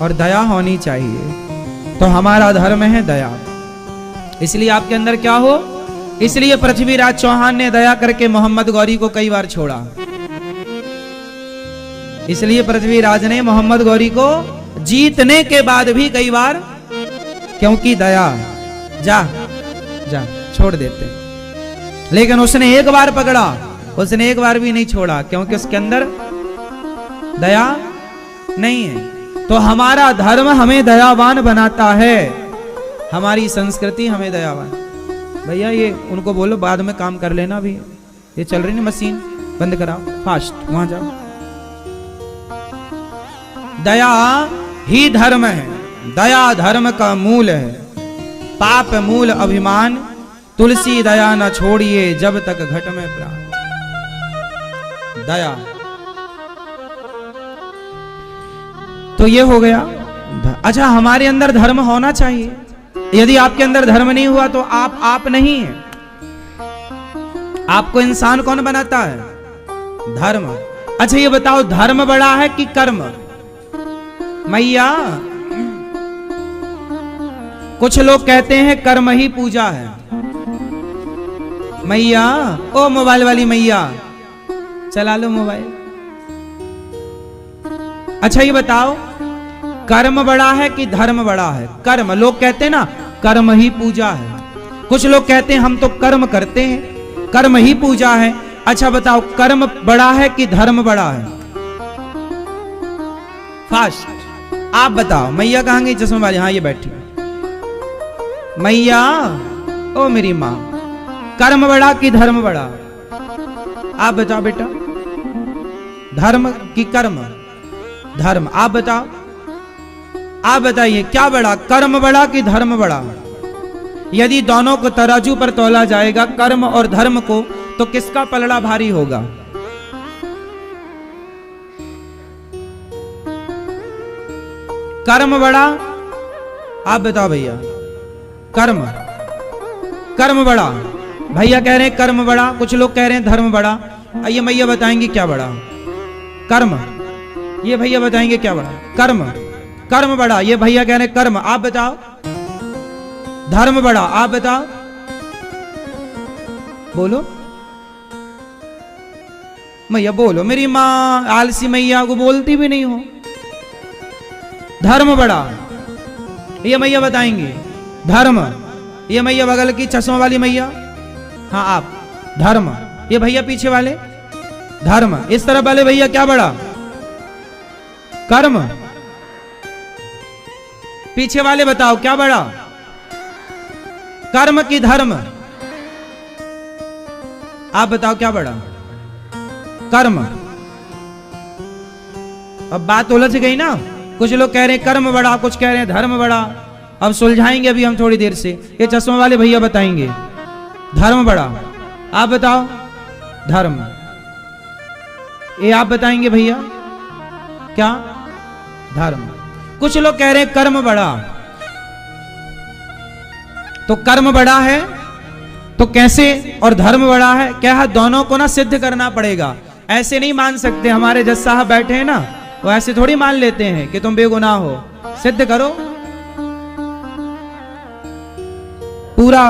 और दया होनी चाहिए। तो हमारा धर्म है दया। इसलिए आपके अंदर क्या हो? इसलिए पृथ्वीराज चौहान ने दया करके मोहम्मद गौरी को कई बार छोड़ा। इसलिए पृथ्वीराज ने मोहम्मद गौरी को जीतने के बाद भी कई बार, क्योंकि दया, जा जा छोड़ देते। लेकिन उसने एक बार पकड़ा, उसने एक बार भी नहीं छोड़ा, क्योंकि उसके अंदर दया नहीं है। तो हमारा धर्म हमें दयावान बनाता है, हमारी संस्कृति हमें दयावान। भैया ये उनको बोलो बाद में काम कर लेना, भी ये चल रही ना मशीन, बंद कराओ, फास्ट वहां जाओ। दया ही धर्म है, दया धर्म का मूल है। पाप मूल अभिमान, तुलसी दया न छोड़िए जब तक घट में प्राण। दया, तो ये हो गया। अच्छा, हमारे अंदर धर्म होना चाहिए। यदि आपके अंदर धर्म नहीं हुआ तो आप नहीं है। आपको इंसान कौन बनाता है? धर्म। अच्छा ये बताओ, धर्म बड़ा है कि कर्म? मैया, कुछ लोग कहते हैं कर्म ही पूजा है। मैया, ओ मोबाइल वाली मैया, चला लो मोबाइल। अच्छा ये बताओ, कर्म बड़ा है कि धर्म बड़ा है? कर्म, लोग कहते हैं ना कर्म ही पूजा है। कुछ लोग कहते हैं हम तो कर्म करते हैं, कर्म ही पूजा है। अच्छा बताओ, कर्म बड़ा है कि धर्म बड़ा है? फास्ट आप बताओ। मैया कहाँ गई? चश्मे वाली, हाँ ये बैठी। मैया, ओ मेरी माँ, कर्म बड़ा कि धर्म बड़ा? आप बताओ बेटा। धर्म कि कर्म? धर्म। आप बताओ, आप बताइए क्या बड़ा, कर्म बड़ा कि धर्म बड़ा? यदि दोनों को तराजू पर तौला जाएगा, कर्म और धर्म को, तो किसका पलड़ा भारी होगा? कर्म बड़ा? आप बताओ भैया। कर्म, कर्म बड़ा। भैया कह रहे हैं कर्म बड़ा, कुछ लोग कह रहे हैं धर्म बड़ा। आइए मैया बताएंगे क्या बड़ा? कर्म। ये भैया बताएंगे क्या बड़ा? कर्म। कर्म बड़ा, ये भैया कह रहे हैं कर्म। आप बताओ। धर्म बड़ा, आप बताओ। बोलो मैया, बोलो। मेरी माँ आलसी मैया को बोलती भी नहीं हो। धर्म बड़ा, ये मैया बताएंगे। धर्म, ये मैया बगल की चश्मा वाली मैया, हाँ आप। धर्म, ये भैया पीछे वाले। धर्म, इस तरफ वाले भैया क्या बड़ा? कर्म। पीछे वाले बताओ क्या बड़ा? कर्म की धर्म? आप बताओ क्या बड़ा? कर्म। अब बात उलझ गई ना। कुछ लोग कह रहे हैं कर्म बड़ा, कुछ कह रहे हैं धर्म बड़ा। अब सुलझाएंगे अभी हम थोड़ी देर से। ये चश्मा वाले भैया बताएंगे धर्म बड़ा। आप बताओ। धर्म। ये आप बताएंगे भैया क्या? धर्म। कुछ लोग कह रहे हैं कर्म बड़ा, तो कर्म बड़ा है तो कैसे, और धर्म बड़ा है क्या है? दोनों को ना सिद्ध करना पड़ेगा। ऐसे नहीं मान सकते। हमारे जज साहब बैठे हैं ना, वो ऐसे थोड़ी मान लेते हैं कि तुम बेगुनाह हो। सिद्ध करो, पूरा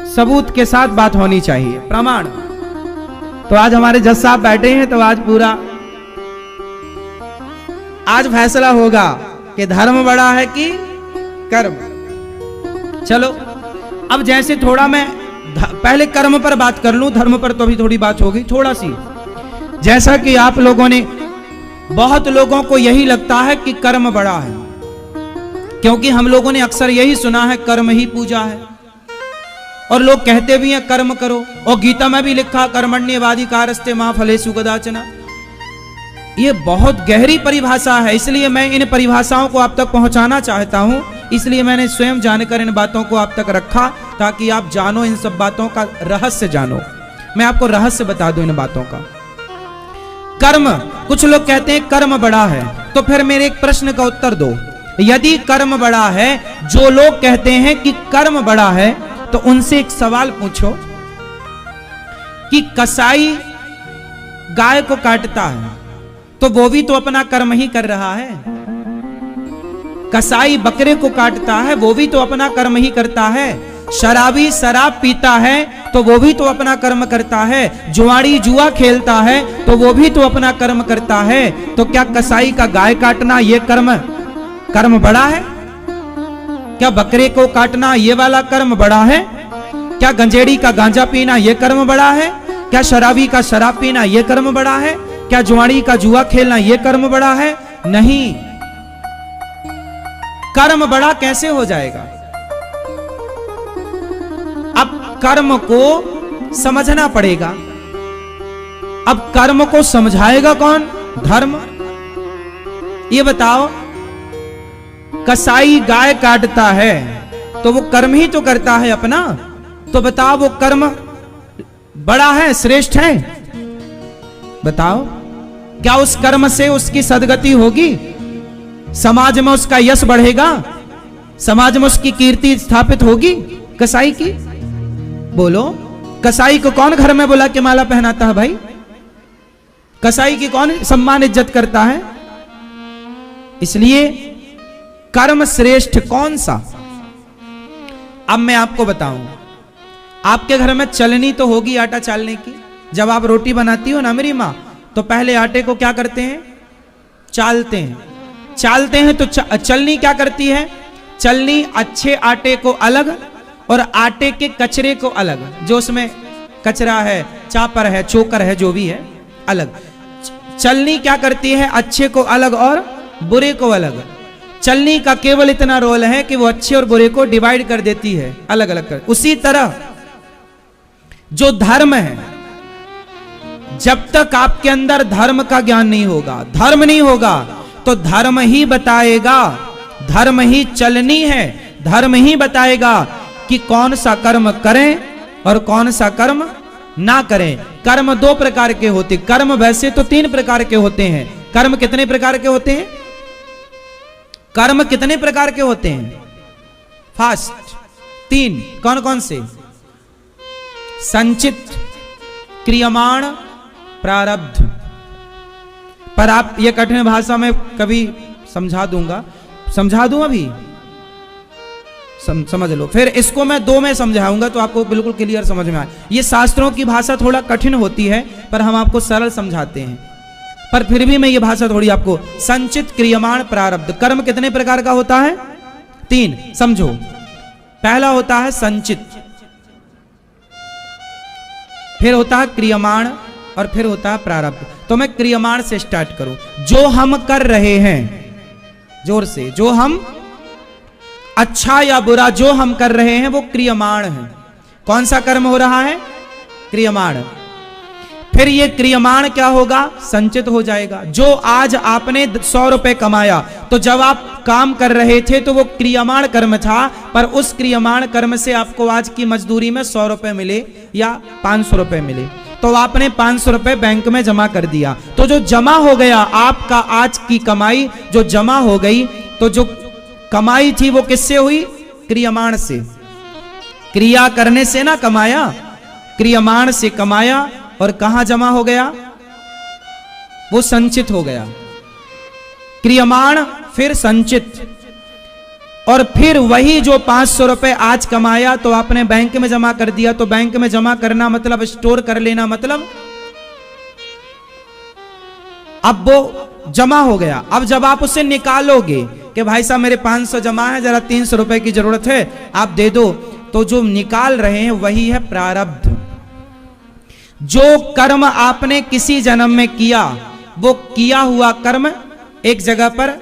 सबूत के साथ बात होनी चाहिए, प्रमाण। तो आज हमारे जज साहब बैठे हैं, तो आज पूरा आज फैसला होगा कि धर्म बड़ा है कि कर्म। चलो अब जैसे थोड़ा मैं पहले कर्म पर बात कर लूं, धर्म पर तो अभी थोड़ी बात होगी थोड़ा सी। जैसा कि आप लोगों ने, बहुत लोगों को यही लगता है कि कर्म बड़ा है, क्योंकि हम लोगों ने अक्सर यही सुना है कर्म ही पूजा है, और लोग कहते भी हैं कर्म करो, और गीता में भी लिखा कर्मण्येवाधिकारस्ते मा फलेषु कदाचन। ये बहुत गहरी परिभाषा है, इसलिए मैं इन परिभाषाओं को आप तक पहुंचाना चाहता हूं। इसलिए मैंने स्वयं जानकर इन बातों को आप तक रखा, ताकि आप जानो, इन सब बातों का रहस्य जानो। मैं आपको रहस्य बता दूं इन बातों का। कर्म, कुछ लोग कहते हैं कर्म बड़ा है, तो फिर मेरे एक प्रश्न का उत्तर दो। यदि कर्म बड़ा है, जो लोग कहते हैं कि कर्म बड़ा है, तो उनसे एक सवाल पूछो कि कसाई गाय को काटता है, तो वो भी तो अपना कर्म ही कर रहा है। कसाई बकरे को काटता है, वो भी तो अपना कर्म ही करता है। शराबी शराब पीता है, तो वो भी तो अपना कर्म करता है। जुआड़ी जुआ खेलता है, तो वो भी तो अपना कर्म करता है। तो क्या कसाई का गाय काटना ये कर्म बड़ा है? क्या बकरे को काटना ये वाला कर्म बड़ा है? क्या गंजेड़ी का गांजा पीना ये कर्म बड़ा है? क्या शराबी का शराब पीना ये कर्म बड़ा है? क्या जुआड़ी का जुआ खेलना ये कर्म बड़ा है? नहीं। कर्म बड़ा कैसे हो जाएगा? अब कर्म को समझना पड़ेगा। अब कर्म को समझाएगा कौन? धर्म। ये बताओ, कसाई गाय काटता है, तो वो कर्म ही तो करता है अपना। तो बताओ, वो कर्म बड़ा है, श्रेष्ठ है? बताओ, क्या उस कर्म से उसकी सदगति होगी? समाज में उसका यश बढ़ेगा? समाज में उसकी कीर्ति स्थापित होगी कसाई की? बोलो, कसाई को कौन घर में बुला के माला पहनाता है भाई? कसाई की कौन सम्मान इज्जत करता है? इसलिए कर्म श्रेष्ठ कौन सा? अब मैं आपको बताऊं, आपके घर में चलनी तो होगी आटा चालने की। जब आप रोटी बनाती हो ना मेरी माँ, तो पहले आटे को क्या करते हैं? चालते हैं। चालते हैं तो चलनी क्या करती है? चलनी अच्छे आटे को अलग और आटे के कचरे को अलग, जो उसमें कचरा है, चापर है, चोकर है, जो भी है, अलग। चलनी क्या करती है? अच्छे को अलग और बुरे को अलग। चलनी का केवल इतना रोल है कि वो अच्छे और बुरे को डिवाइड कर देती है, अलग अलग कर। उसी तरह जो धर्म है, जब तक आपके अंदर धर्म का ज्ञान नहीं होगा, धर्म नहीं होगा, तो धर्म ही बताएगा, धर्म ही चलनी है, धर्म ही बताएगा कि कौन सा कर्म करें और कौन सा कर्म ना करें। कर्म दो प्रकार के होते, कर्म वैसे तो 3 प्रकार के होते हैं। कर्म कितने प्रकार के होते हैं? कर्म कितने प्रकार के होते हैं? फास्ट 3। कौन कौन से? संचित, क्रियमाण, प्रारब्ध। पर आप ये कठिन भाषा में कभी समझा दूंगा, समझा दूं अभी, समझ लो। फिर इसको मैं 2 में समझाऊंगा तो आपको बिल्कुल क्लियर समझ में आए। ये शास्त्रों की भाषा थोड़ा कठिन होती है, पर हम आपको सरल समझाते हैं। पर फिर भी मैं ये भाषा थोड़ी आपको, संचित, क्रियमाण, प्रारब्ध। कर्म कितने प्रकार का होता है? 3। समझो, पहला होता है संचित, फिर होता है क्रियमाण और फिर होता है प्रारब्ध। तो मैं क्रियमाण से स्टार्ट करूं। जो हम कर रहे हैं, जोर से, जो हम अच्छा या बुरा जो हम कर रहे हैं वो क्रियमाण है। कौन सा कर्म हो रहा है? क्रियमाण। फिर ये क्रियमाण क्या होगा? संचित हो जाएगा। जो आज आपने 100 रुपए कमाया, तो जब आप काम कर रहे थे तो वो क्रियमाण कर्म था, पर उस क्रियमाण कर्म से आपको आज की मजदूरी में 100 रुपए मिले या 500 रुपए मिले, तो आपने 500 रुपए बैंक में जमा कर दिया, तो जो जमा हो गया आपका आज की कमाई जो जमा हो गई, तो जो कमाई थी वो किससे हुई? क्रियमाण से। क्रिया करने से ना कमाया, क्रियमाण से कमाया और कहां जमा हो गया? वो संचित हो गया। क्रियमाण फिर संचित, और फिर वही जो 500 रुपए आज कमाया तो आपने बैंक में जमा कर दिया। तो बैंक में जमा करना मतलब स्टोर कर लेना, मतलब अब वो जमा हो गया। अब जब आप उसे निकालोगे कि भाई साहब मेरे 500 जमा है, जरा 300 रुपए की जरूरत है, आप दे दो, तो जो निकाल रहे हैं वही है प्रारब्ध। जो कर्म आपने किसी जन्म में किया, वो किया हुआ कर्म एक जगह पर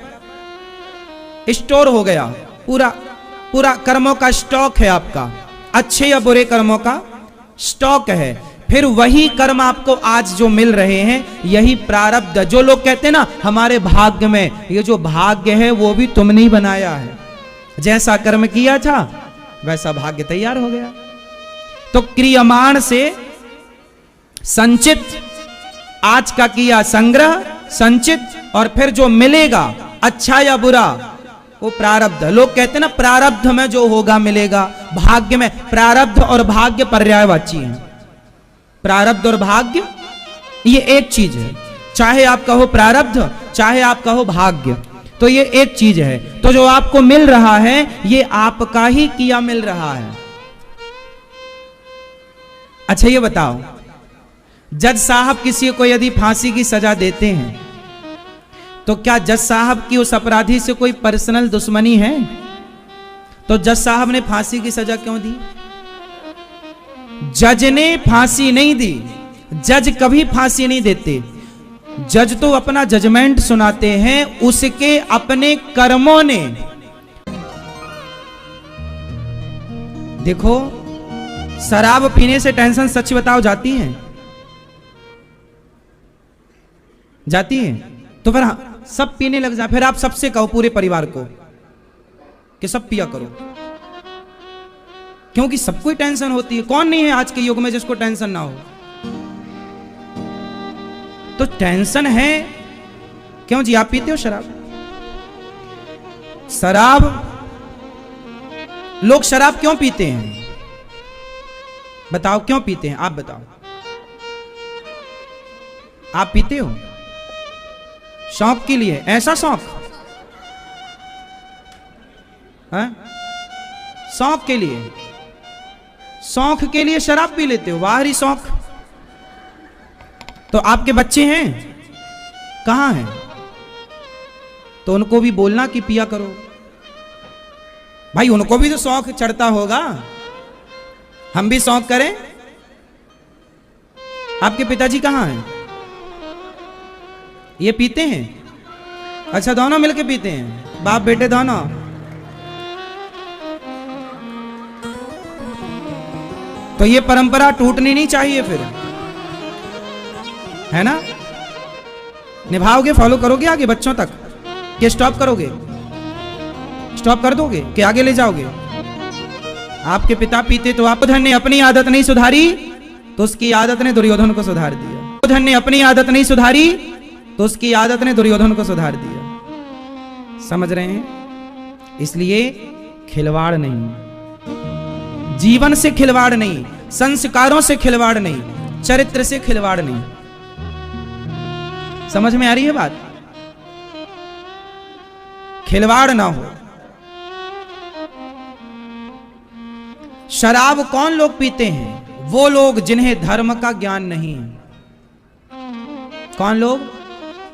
स्टोर हो गया। पूरा कर्मों का स्टॉक है आपका, अच्छे या बुरे कर्मों का स्टॉक है। फिर वही कर्म आपको आज जो मिल रहे हैं, यही प्रारब्ध। जो लोग कहते हैं ना हमारे भाग्य में, ये जो भाग्य है वो भी तुमने ही बनाया है। जैसा कर्म किया था वैसा भाग्य तैयार हो गया। तो क्रियमाण से संचित, आज का किया संग्रह संचित, और फिर जो मिलेगा अच्छा या बुरा वो प्रारब्ध। लोग कहते हैं ना प्रारब्ध में जो होगा मिलेगा, भाग्य में। प्रारब्ध और भाग्य पर्यायवाची हैं। प्रारब्ध और भाग्य ये एक चीज है, चाहे आप कहो प्रारब्ध चाहे आप कहो भाग्य, तो ये एक चीज है। तो जो आपको मिल रहा है ये आपका ही किया मिल रहा है। अच्छा ये बताओ, जज साहब किसी को यदि फांसी की सजा देते हैं तो क्या जज साहब की उस अपराधी से कोई पर्सनल दुश्मनी है? तो जज साहब ने फांसी की सजा क्यों दी? जज ने फांसी नहीं दी। जज कभी फांसी नहीं देते। जज तो अपना जजमेंट सुनाते हैं उसके अपने कर्मों ने। देखो, शराब पीने से टेंशन सच बताओ जाती है? जाती है? तो फिर सब पीने लग जाए। फिर आप सबसे कहो पूरे परिवार को कि सब पिया करो, क्योंकि सबको टेंशन होती है। कौन नहीं है आज के युग में जिसको टेंशन ना हो? तो टेंशन है क्यों जी? आप पीते हो शराब? शराब, लोग शराब क्यों पीते हैं? बताओ क्यों पीते हैं? आप बताओ। आप पीते हो शौक के लिए? ऐसा शौक है? शौक के लिए, शौक के लिए शराब पी लेते हो? बाहरी शौक। तो आपके बच्चे हैं, कहां हैं? तो उनको भी बोलना कि पिया करो भाई, उनको भी तो शौक चढ़ता होगा। हम भी शौक करें। आपके पिताजी कहां हैं? ये पीते हैं? अच्छा, दोनों मिलके पीते हैं, बाप बेटे दोनों? तो ये परंपरा टूटनी नहीं चाहिए फिर, है ना? निभाओगे, फॉलो करोगे आगे बच्चों तक कि स्टॉप करोगे? स्टॉप कर दोगे कि आगे ले जाओगे? आपके पिता पीते तो आप धन ने अपनी आदत नहीं सुधारी तो उसकी आदत ने दुर्योधन को सुधार दिया। धन ने अपनी आदत नहीं सुधारी तो उसकी आदत ने दुर्योधन को सुधार दिया। समझ रहे हैं? इसलिए खिलवाड़ नहीं, जीवन से खिलवाड़ नहीं, संस्कारों से खिलवाड़ नहीं, चरित्र से खिलवाड़ नहीं। समझ में आ रही है बात? खिलवाड़ ना हो। शराब कौन लोग पीते हैं? वो लोग जिन्हें धर्म का ज्ञान नहीं है। कौन लोग?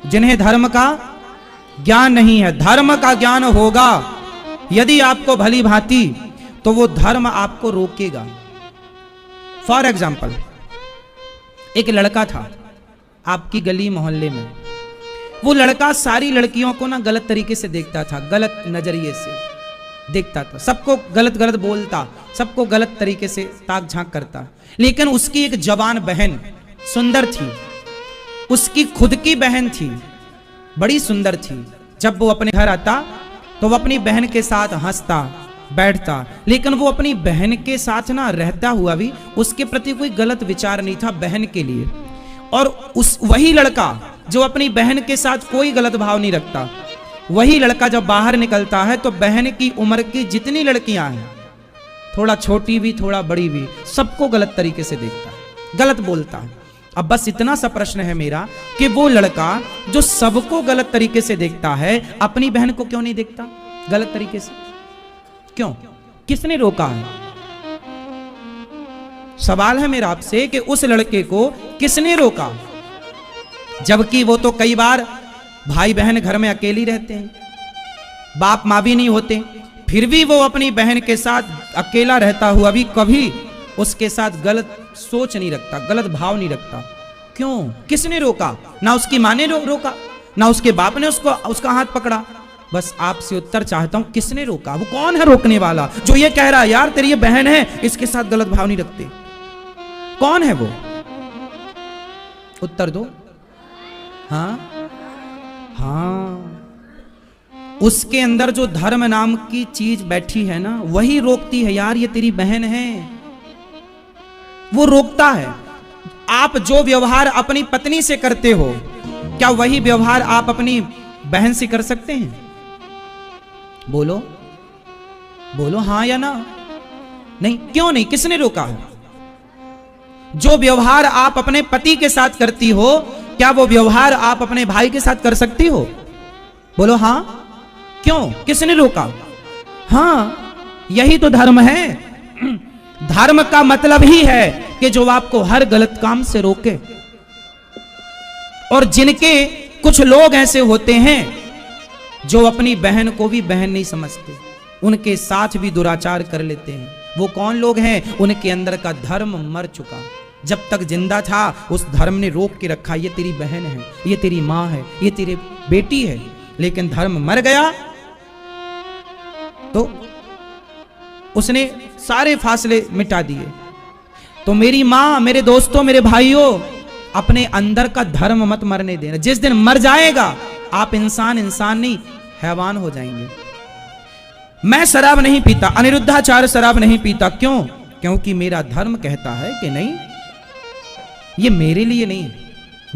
जिन्हें धर्म का ज्ञान नहीं है। धर्म का ज्ञान होगा यदि आपको भली भांति, तो वो धर्म आपको रोकेगा। फॉर एग्जाम्पल, एक लड़का था आपकी गली मोहल्ले में। वो लड़का सारी लड़कियों को ना गलत तरीके से देखता था, गलत नजरिए से देखता था, सबको गलत गलत बोलता, सबको गलत तरीके से ताक झांक करता। लेकिन उसकी एक जवान बहन सुंदर थी, उसकी खुद की बहन थी, बड़ी सुंदर थी। जब वो अपने घर आता तो वो अपनी बहन के साथ हंसता, बैठता, लेकिन वो अपनी बहन के साथ ना रहता हुआ भी उसके प्रति कोई गलत विचार नहीं था बहन के लिए। और वही लड़का जो अपनी बहन के साथ कोई गलत भाव नहीं रखता, वही लड़का जब बाहर निकलता है तो बहन की उम्र की जितनी लड़कियां हैं, थोड़ा छोटी भी थोड़ा बड़ी भी, सबको गलत तरीके से देखता है, गलत बोलता है। अब बस इतना सा प्रश्न है मेरा कि वो लड़का जो सबको गलत तरीके से देखता है, अपनी बहन को क्यों नहीं देखता गलत तरीके से? क्यों? किसने रोका है? सवाल है मेरा आपसे कि उस लड़के को किसने रोका? जबकि वो तो कई बार भाई बहन घर में अकेली रहते हैं, बाप माँ भी नहीं होते, फिर भी वो अपनी बहन के साथ अकेला रहता हुआ भी कभी उसके साथ गलत सोच नहीं रखता, गलत भाव नहीं रखता। क्यों? किसने रोका? ना उसकी माँ ने रोका, ना उसके बाप ने उसका हाथ पकड़ा। बस आपसे उत्तर चाहता हूं, किसने रोका? वो कौन है रोकने वाला जो ये कह रहा है यार तेरी ये बहन है, इसके साथ गलत भाव नहीं रखते? कौन है वो? उत्तर दो। हाँ हाँ, उसके अंदर जो धर्म नाम की चीज बैठी है ना, वही रोकती है यार ये तेरी बहन है, वो रोकता है। आप जो व्यवहार अपनी पत्नी से करते हो, क्या वही व्यवहार आप अपनी बहन से कर सकते हैं? बोलो बोलो, हाँ या ना? नहीं। क्यों नहीं? किसने रोका है? जो व्यवहार आप अपने पति के साथ करती हो, क्या वो व्यवहार आप अपने भाई के साथ कर सकती हो? बोलो हाँ। क्यों? किसने रोका? हाँ, यही तो धर्म है। धर्म का मतलब ही है कि जो आपको हर गलत काम से रोके। और जिनके कुछ लोग ऐसे होते हैं जो अपनी बहन को भी बहन नहीं समझते, उनके साथ भी दुराचार कर लेते हैं। वो कौन लोग हैं? उनके अंदर का धर्म मर चुका। जब तक जिंदा था उस धर्म ने रोक के रखा, ये तेरी बहन है, ये तेरी माँ है, ये तेरी बेटी है। लेकिन धर्म मर गया तो उसने सारे फासले मिटा दिए। तो मेरी माँ, मेरे दोस्तों, मेरे भाइयों, अपने अंदर का धर्म मत मरने देना। जिस दिन मर जाएगा आप इंसान नहीं, हैवान हो जाएंगे। मैं शराब नहीं पीता, अनिरुद्धाचार्य शराब नहीं पीता। क्यों? क्योंकि मेरा धर्म कहता है कि नहीं, ये मेरे लिए नहीं है,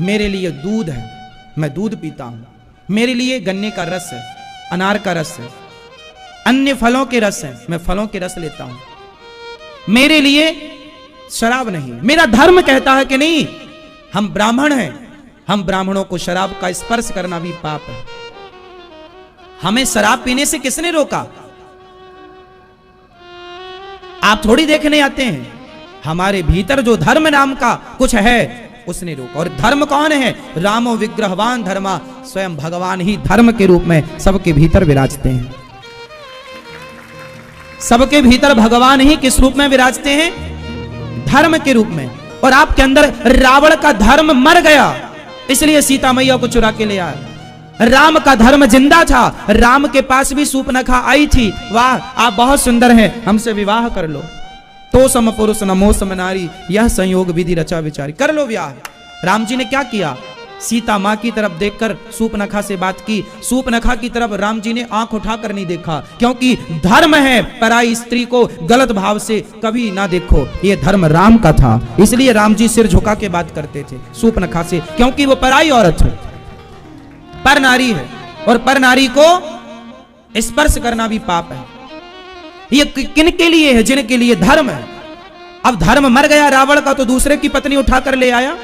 मेरे लिए दूध है, मैं दूध पीता हूं। मेरे लिए गन्ने का रस है, अनार का रस है, अन्य फलों के रस है, मैं फलों के रस लेता हूं। मेरे लिए शराब नहीं। मेरा धर्म कहता है कि नहीं, हम ब्राह्मण हैं, हम ब्राह्मणों को शराब का स्पर्श करना भी पाप है। हमें शराब पीने से किसने रोका? आप थोड़ी देखने आते हैं, हमारे भीतर जो धर्म नाम का कुछ है उसने रोका। और धर्म कौन है? रामो विग्रहवान धर्मा, स्वयं भगवान ही धर्म के रूप में सबके भीतर विराजते हैं। सबके भीतर भगवान ही किस रूप में विराजते हैं? धर्म के रूप में। और आपके अंदर रावण का धर्म मर गया, इसलिए सीता मैया को चुरा के ले आया। राम का धर्म जिंदा था, राम के पास भी सूर्पनखा आई थी, वाह आप बहुत सुंदर हैं, हमसे विवाह कर लो। तो सम पुरुष नमो सम नारी, यह संयोग विधि रचा विचारी, कर लो विवाह। राम जी ने क्या किया? सीता माँ की तरफ देखकर सूर्पनखा से बात की। सूर्पनखा की तरफ राम जी ने आंख उठाकर नहीं देखा, क्योंकि धर्म है पराई स्त्री को गलत भाव से कभी ना देखो। ये धर्म राम का था, इसलिए राम जी सिर झुका के बात करते थे सूर्पनखा से, क्योंकि वो पराई औरत है, पर नारी है, और पर नारी को स्पर्श करना भी पाप है। ये किन के लिए है? जिनके लिए धर्म है। अब धर्म मर गया रावण का, तो दूसरे की पत्नी उठाकर ले आया।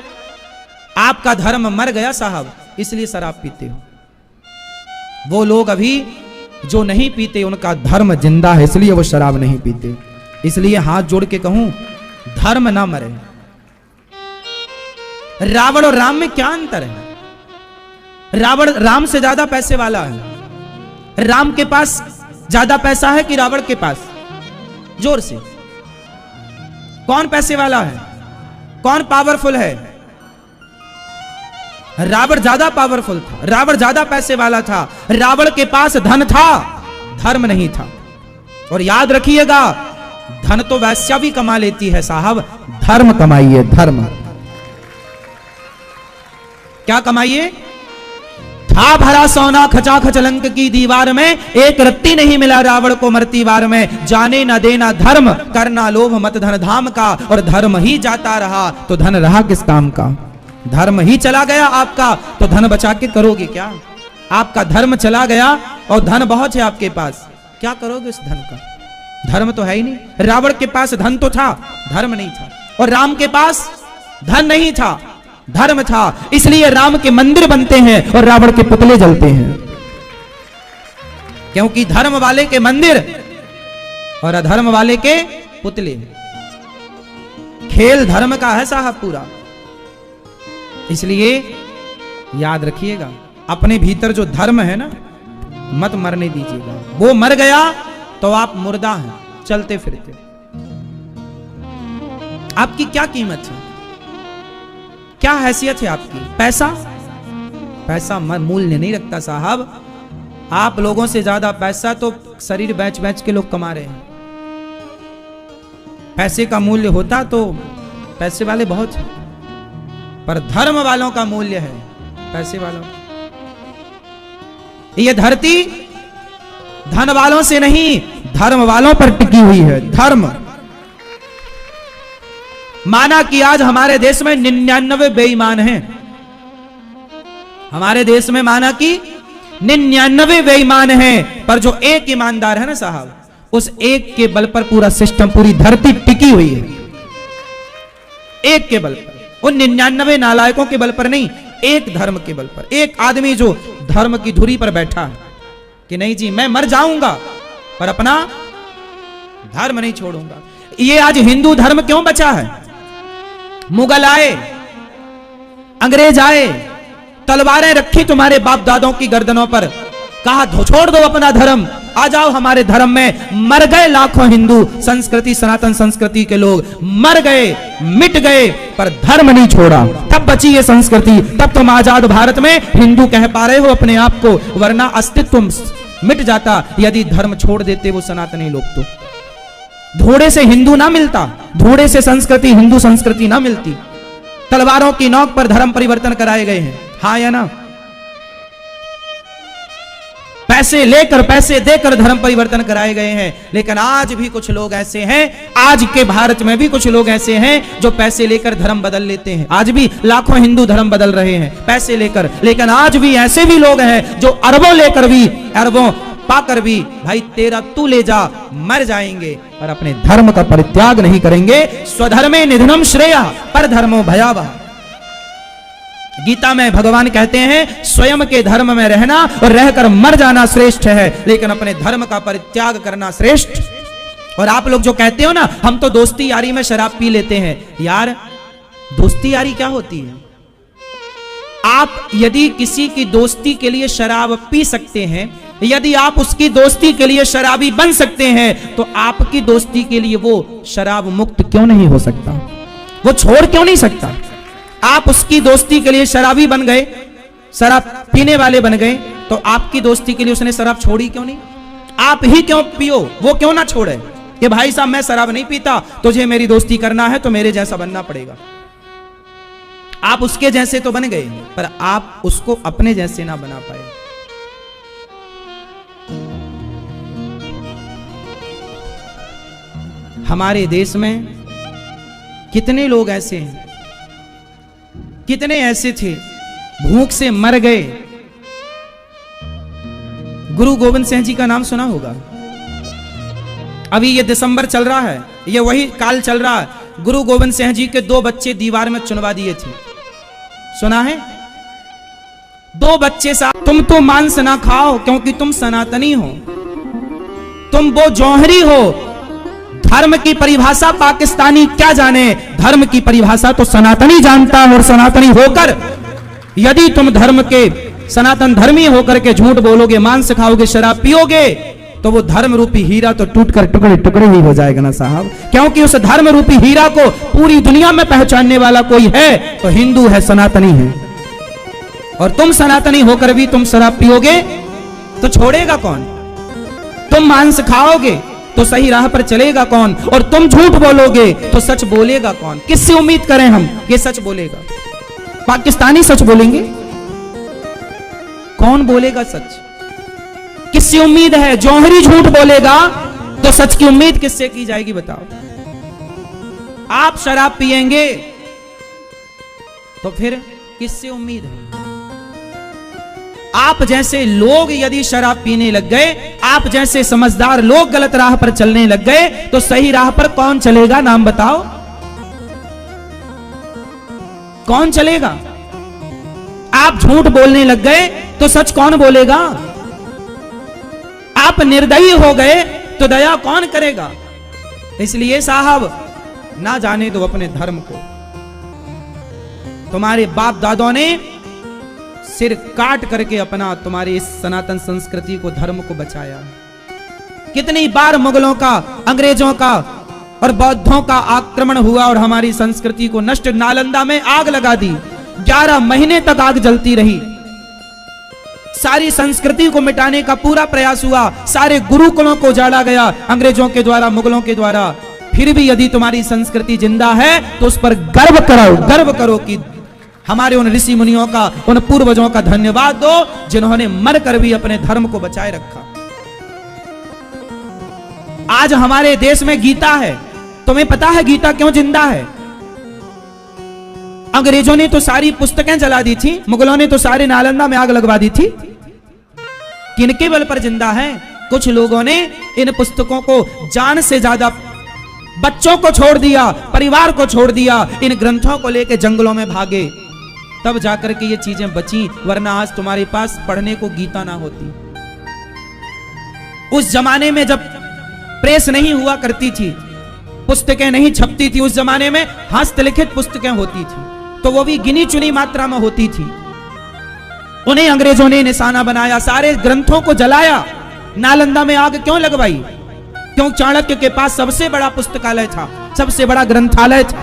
आपका धर्म मर गया साहब, इसलिए शराब पीते हो। वो लोग अभी जो नहीं पीते उनका धर्म जिंदा है, इसलिए वो शराब नहीं पीते। इसलिए हाथ जोड़ के कहूं, धर्म ना मरे। रावण और राम में क्या अंतर है? रावण राम से ज्यादा पैसे वाला है। राम के पास ज्यादा पैसा है कि रावण के पास? जोर से, कौन पैसे वाला है? कौन पावरफुल है? रावण ज्यादा पावरफुल था, रावण ज्यादा पैसे वाला था। रावण के पास धन था, धर्म नहीं था। और याद रखिएगा, धन तो वैश्या भी कमा लेती है साहब, धर्म कमाइए। धर्म क्या कमाइए? था भरा सोना खचाखच लंक की दीवार में, एक रत्ती नहीं मिला रावण को मरती वार में। जाने न देना धर्म, करना लोभ मत धन धाम का, और धर्म ही जाता रहा तो धन रहा किस काम का। धर्म ही चला गया आपका तो धन बचा के करोगे क्या। आपका धर्म चला गया और धन बहुत है आपके पास, क्या करोगे उस धन का। धर्म तो है ही नहीं। रावण के पास धन तो था, धर्म नहीं था, और राम के पास धन नहीं था, धर्म था। इसलिए राम के मंदिर बनते हैं और रावण के पुतले जलते हैं, क्योंकि धर्म वाले के मंदिर और अधर्म वाले के पुतले। खेल धर्म का है साहब पूरा। इसलिए याद रखिएगा, अपने भीतर जो धर्म है ना, मत मरने दीजिएगा। वो मर गया तो आप मुर्दा हैं, चलते फिरते। आपकी क्या कीमत है, क्या हैसियत है आपकी। पैसा मूल्य नहीं रखता साहब। आप लोगों से ज्यादा पैसा तो शरीर बेच बेच के लोग कमा रहे हैं। पैसे का मूल्य होता तो पैसे वाले बहुत हैं, पर धर्म वालों का मूल्य है पैसे वालों। ये धरती धन वालों से नहीं, धर्म वालों पर टिकी हुई है। धर्म माना कि आज हमारे देश में 99 बेईमान हैं। हमारे देश में माना कि 99 बेईमान हैं, पर जो एक ईमानदार है ना साहब, उस एक के बल पर पूरा सिस्टम, पूरी धरती टिकी हुई है। एक के बल पर, उन 99 नालायकों के बल पर नहीं, एक धर्म के बल पर। एक आदमी जो धर्म की धुरी पर बैठा है कि नहीं जी मैं मर जाऊंगा पर अपना धर्म नहीं छोड़ूंगा। ये आज हिंदू धर्म क्यों बचा है। मुगल आए, अंग्रेज आए, तलवारें रखी तुम्हारे बाप दादों की गर्दनों पर, कहा छोड़ दो अपना धर्म, आ जाओ हमारे धर्म में। मर गए लाखों हिंदू संस्कृति, सनातन संस्कृति के लोग मर गए, मिट गए, पर धर्म नहीं छोड़ा। तब बची ये संस्कृति, तब तुम आजाद भारत में हिंदू कह पा रहे हो अपने आप को, वरना अस्तित्व मिट जाता यदि धर्म छोड़ देते वो सनातनी लोग। तो धोड़े से हिंदू ना मिलता, धोड़े से संस्कृति, हिंदू संस्कृति ना मिलती। तलवारों की नोक पर धर्म परिवर्तन कराए गए हैं, हाँ या ना। पैसे लेकर, पैसे देकर धर्म परिवर्तन कराए गए हैं। लेकिन आज भी कुछ लोग ऐसे हैं, आज के भारत में भी कुछ लोग ऐसे हैं जो पैसे लेकर धर्म बदल लेते हैं। आज भी लाखों हिंदू धर्म बदल रहे हैं पैसे लेकर। लेकिन आज भी ऐसे भी लोग हैं जो अरबों लेकर भी, अरबों पाकर भी, भाई तेरा तू ले जा, मर जाएंगे और अपने धर्म का परित्याग नहीं करेंगे। स्वधर्मे निधनम श्रेया पर धर्मो भयावह। गीता में भगवान कहते हैं स्वयं के धर्म में रहना और रहकर मर जाना श्रेष्ठ है, लेकिन अपने धर्म का परित्याग करना श्रेष्ठ। और आप लोग जो कहते हो ना हम तो दोस्ती यारी में शराब पी लेते हैं, यार दोस्ती यारी क्या होती है। आप यदि किसी की दोस्ती के लिए शराब पी सकते हैं, यदि आप उसकी दोस्ती के लिए शराबी बन सकते हैं, तो आपकी दोस्ती के लिए वो शराब मुक्त क्यों नहीं हो सकता, वो छोड़ क्यों नहीं सकता। आप उसकी दोस्ती के लिए शराबी बन गए, शराब पीने वाले बन गए, तो आपकी दोस्ती के लिए उसने शराब छोड़ी क्यों नहीं। आप ही क्यों पियो, वो क्यों ना छोड़े कि भाई साहब मैं शराब नहीं पीता, तुझे मेरी दोस्ती करना है तो मेरे जैसा बनना पड़ेगा। आप उसके जैसे तो बन गए, पर आप उसको अपने जैसे ना बना पाए। हमारे देश में कितने लोग ऐसे हैं, कितने ऐसे थे भूख से मर गए। गुरु गोविंद सिंह जी का नाम सुना होगा। अभी ये दिसंबर चल रहा है, ये वही काल चल रहा है। गुरु गोविंद सिंह जी के 2 बच्चे दीवार में चुनवा दिए थे, सुना है। 2 बच्चे साहब, तुम तो मांस ना खाओ क्योंकि तुम सनातनी हो, तुम वो जौहरी हो। धर्म की परिभाषा पाकिस्तानी क्या जाने, धर्म की परिभाषा तो सनातनी जानता है। और सनातनी होकर यदि तुम धर्म के सनातन धर्मी होकर के झूठ बोलोगे, मांस खाओगे, शराब पियोगे, तो वो धर्म रूपी हीरा तो टूटकर टुकड़े टुकड़े ही हो जाएगा ना साहब। क्योंकि उस धर्म रूपी हीरा को पूरी दुनिया में पहचानने वाला कोई है तो हिंदू है, सनातनी है। और तुम सनातनी होकर भी तुम शराब पियोगे तो छोड़ेगा कौन। तुम मांस खाओगे तो सही राह पर चलेगा कौन। और तुम झूठ बोलोगे तो सच बोलेगा कौन। किससे उम्मीद करें हम ये सच बोलेगा। पाकिस्तानी सच बोलेंगे, कौन बोलेगा सच? किससे उम्मीद है? जौहरी झूठ बोलेगा तो सच की उम्मीद किससे की जाएगी बताओ? आप शराब पिएंगे तो फिर किससे उम्मीद है? आप जैसे लोग यदि शराब पीने लग गए, आप जैसे समझदार लोग गलत राह पर चलने लग गए, तो सही राह पर कौन चलेगा? नाम बताओ, कौन चलेगा? आप झूठ बोलने लग गए तो सच कौन बोलेगा? आप निर्दयी हो गए तो दया कौन करेगा? इसलिए साहब, ना जाने दो अपने धर्म को। तुम्हारे बाप दादों ने सिर काट करके अपना तुम्हारी इस सनातन संस्कृति को, धर्म को बचाया। कितनी बार मुगलों का, अंग्रेजों का और बौद्धों का आक्रमण हुआ और हमारी संस्कृति को नष्ट। नालंदा में आग लगा दी, 11 महीने तक आग जलती रही। सारी संस्कृति को मिटाने का पूरा प्रयास हुआ, सारे गुरुकुलों को उजाड़ा गया अंग्रेजों के द्वारा, मुगलों के द्वारा। फिर भी यदि तुम्हारी संस्कृति जिंदा है तो उस पर गर्व करो, गर्व करो कि हमारे उन ऋषि मुनियों का, उन पूर्वजों का धन्यवाद दो जिन्होंने मरकर भी अपने धर्म को बचाए रखा। आज हमारे देश में गीता है। तुम्हें पता है गीता क्यों जिंदा है? अंग्रेजों ने तो सारी पुस्तकें जला दी थी, मुगलों ने तो सारे नालंदा में आग लगवा दी थी। किनके बल पर जिंदा है? कुछ लोगों ने इन पुस्तकों को जान से ज्यादा बच्चों को छोड़ दिया, परिवार को छोड़ दिया, इन ग्रंथों को लेकर जंगलों में भागे, तब जाकर के ये चीजें बची। वरना आज तुम्हारे पास पढ़ने को गीता ना होती। उस जमाने में जब प्रेस नहीं हुआ करती थी, पुस्तकें नहीं छपती थी, उस जमाने में हस्तलिखित पुस्तकें होती थी, तो वो भी गिनी चुनी मात्रा में होती थी। उन्हें अंग्रेजों ने निशाना बनाया, सारे ग्रंथों को जलाया। नालंदा में आग क्यों लगवाई? क्यों? चाणक्य के पास सबसे बड़ा पुस्तकालय था, सबसे बड़ा ग्रंथालय था।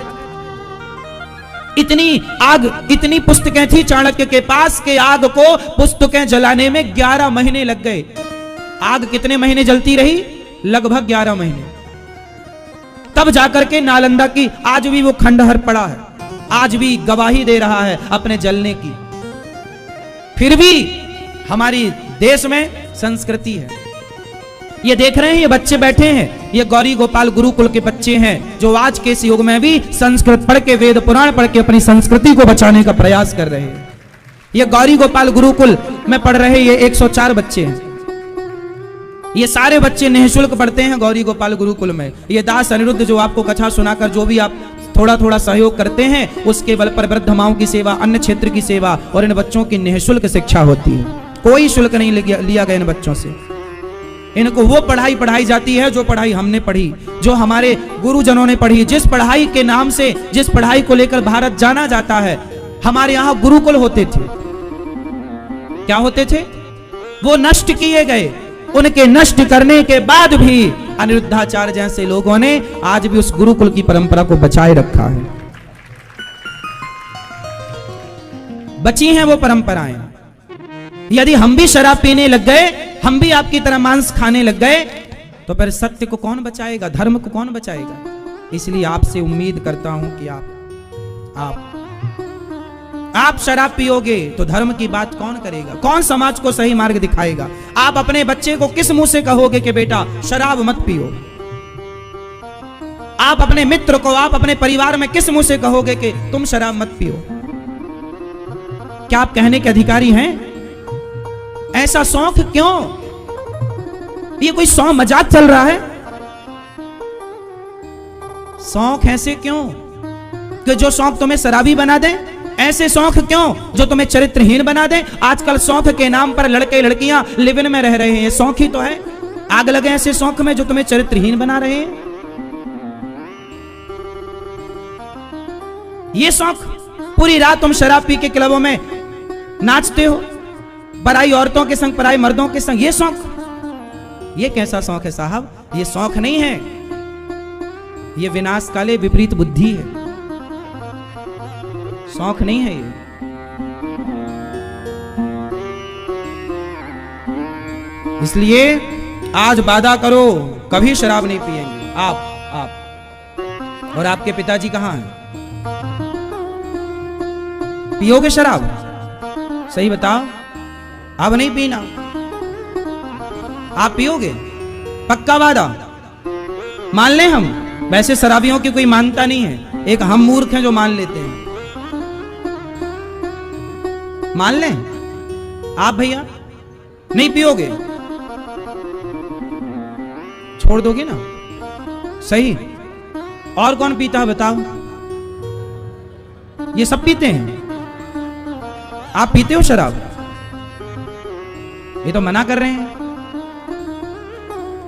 इतनी आग, इतनी पुस्तकें थी चाणक्य के पास के आग को, पुस्तकें जलाने में 11 महीने लग गए। आग कितने महीने जलती रही? लगभग 11 महीने। तब जाकर के नालंदा की आज भी वो खंडहर पड़ा है, आज भी गवाही दे रहा है अपने जलने की। फिर भी हमारी देश में संस्कृति है। ये देख रहे हैं, ये बच्चे बैठे हैं, ये गौरी गोपाल गुरुकुल के बच्चे हैं, जो आज के इस युग में भी संस्कृत पढ़ के, वेद पुराण पढ़ के अपनी संस्कृति को बचाने का प्रयास कर रहे हैं। ये गौरी गोपाल गुरुकुल में पढ़ रहे ये 104 बच्चे हैं। ये सारे बच्चे निःशुल्क पढ़ते हैं गौरी गोपाल गुरुकुल में। ये दास अनिरुद्ध जो आपको कथा सुनाकर जो भी आप थोड़ा थोड़ा सहयोग करते हैं, उसके बल पर वृद्ध माओं की सेवा, अन्य क्षेत्र की सेवा और इन बच्चों की निःशुल्क शिक्षा होती है। कोई शुल्क नहीं लिया गया इन बच्चों से। इनको वो पढ़ाई पढ़ाई जाती है जो पढ़ाई हमने पढ़ी, जो हमारे गुरुजनों ने पढ़ी, जिस पढ़ाई के नाम से, जिस पढ़ाई को लेकर भारत जाना जाता है। हमारे यहाँ गुरुकुल होते थे, क्या होते थे? वो नष्ट किए गए। उनके नष्ट करने के बाद भी अनिरुद्धाचार्य जैसे लोगों ने आज भी उस गुरुकुल की परंपरा को बचाए रखा है। बची हैं वो परंपराएं। यदि हम भी शराब पीने लग गए, हम भी आपकी तरह मांस खाने लग गए, तो फिर सत्य को कौन बचाएगा? धर्म को कौन बचाएगा? इसलिए आपसे उम्मीद करता हूं कि आप शराब पियोगे तो धर्म की बात कौन करेगा? कौन समाज को सही मार्ग दिखाएगा? आप अपने बच्चे को किस मुंह से कहोगे कि बेटा शराब मत पियो? आप अपने मित्र को, आप अपने परिवार में किस मुंह से कहोगे कि तुम शराब मत पियो? क्या आप कहने के अधिकारी हैं? ऐसा शौक क्यों? ये कोई शौक मजाक चल रहा है? शौक ऐसे क्यों कि जो शौक तुम्हें शराबी बना दे? ऐसे शौक क्यों जो तुम्हें चरित्रहीन बना दे? आजकल शौक के नाम पर लड़के लड़कियां लिव इन में रह रहे हैं, ये शौक ही तो है। आग लगे ऐसे शौक में जो तुम्हें चरित्रहीन बना रहे हैं। ये शौक, पूरी रात तुम शराब पी के क्लबों में नाचते हो, पराई औरतों के संग, पराई मर्दों के संग, ये शौक, ये कैसा शौक है साहब? ये शौक नहीं है, ये विनाशकाले विपरीत बुद्धि है, शौक नहीं है ये। इसलिए आज वादा करो कभी शराब नहीं पिएंगे। आप और आपके पिताजी कहां हैं? पियोगे शराब? सही बताओ, अब नहीं पीना। आप पियोगे? पक्का वादा? मान लें हम? वैसे शराबियों की कोई मानता नहीं है, एक हम मूर्ख हैं जो मान लेते हैं। मान लें? आप भैया नहीं पियोगे? छोड़ दोगे ना? सही। और कौन पीता है बताओ? ये सब पीते हैं। आप पीते हो शराब? ये तो मना कर रहे हैं।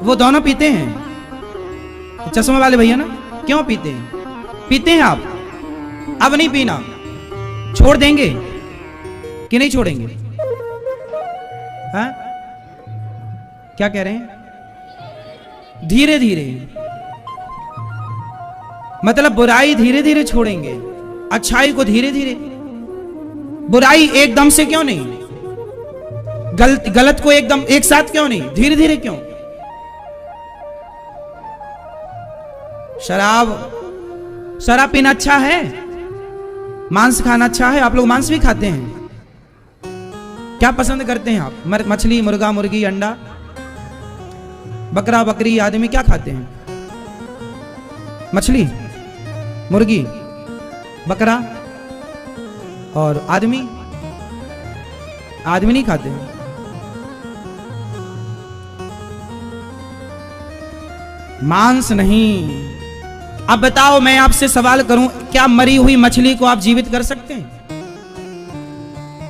वो दोनों पीते हैं, चश्मा वाले भैया ना। क्यों पीते हैं? पीते हैं आप? अब नहीं पीना, छोड़ देंगे कि नहीं छोड़ेंगे? हाँ? क्या कह रहे हैं? धीरे धीरे, मतलब बुराई धीरे धीरे छोड़ेंगे, अच्छाई को धीरे धीरे। बुराई एकदम से क्यों नहीं? गलत को एकदम एक साथ क्यों नहीं? धीरे धीरे क्यों? शराब पीना अच्छा है, मांस खाना अच्छा है। आप लोग मांस भी खाते हैं? क्या पसंद करते हैं आप? मछली, मुर्गा, मुर्गी, अंडा, बकरा, बकरी, आदमी क्या खाते हैं? मछली, मुर्गी, बकरा और आदमी नहीं खाते हैं। मांस नहीं। अब बताओ, मैं आपसे सवाल करूं, क्या मरी हुई मछली को आप जीवित कर सकते हैं?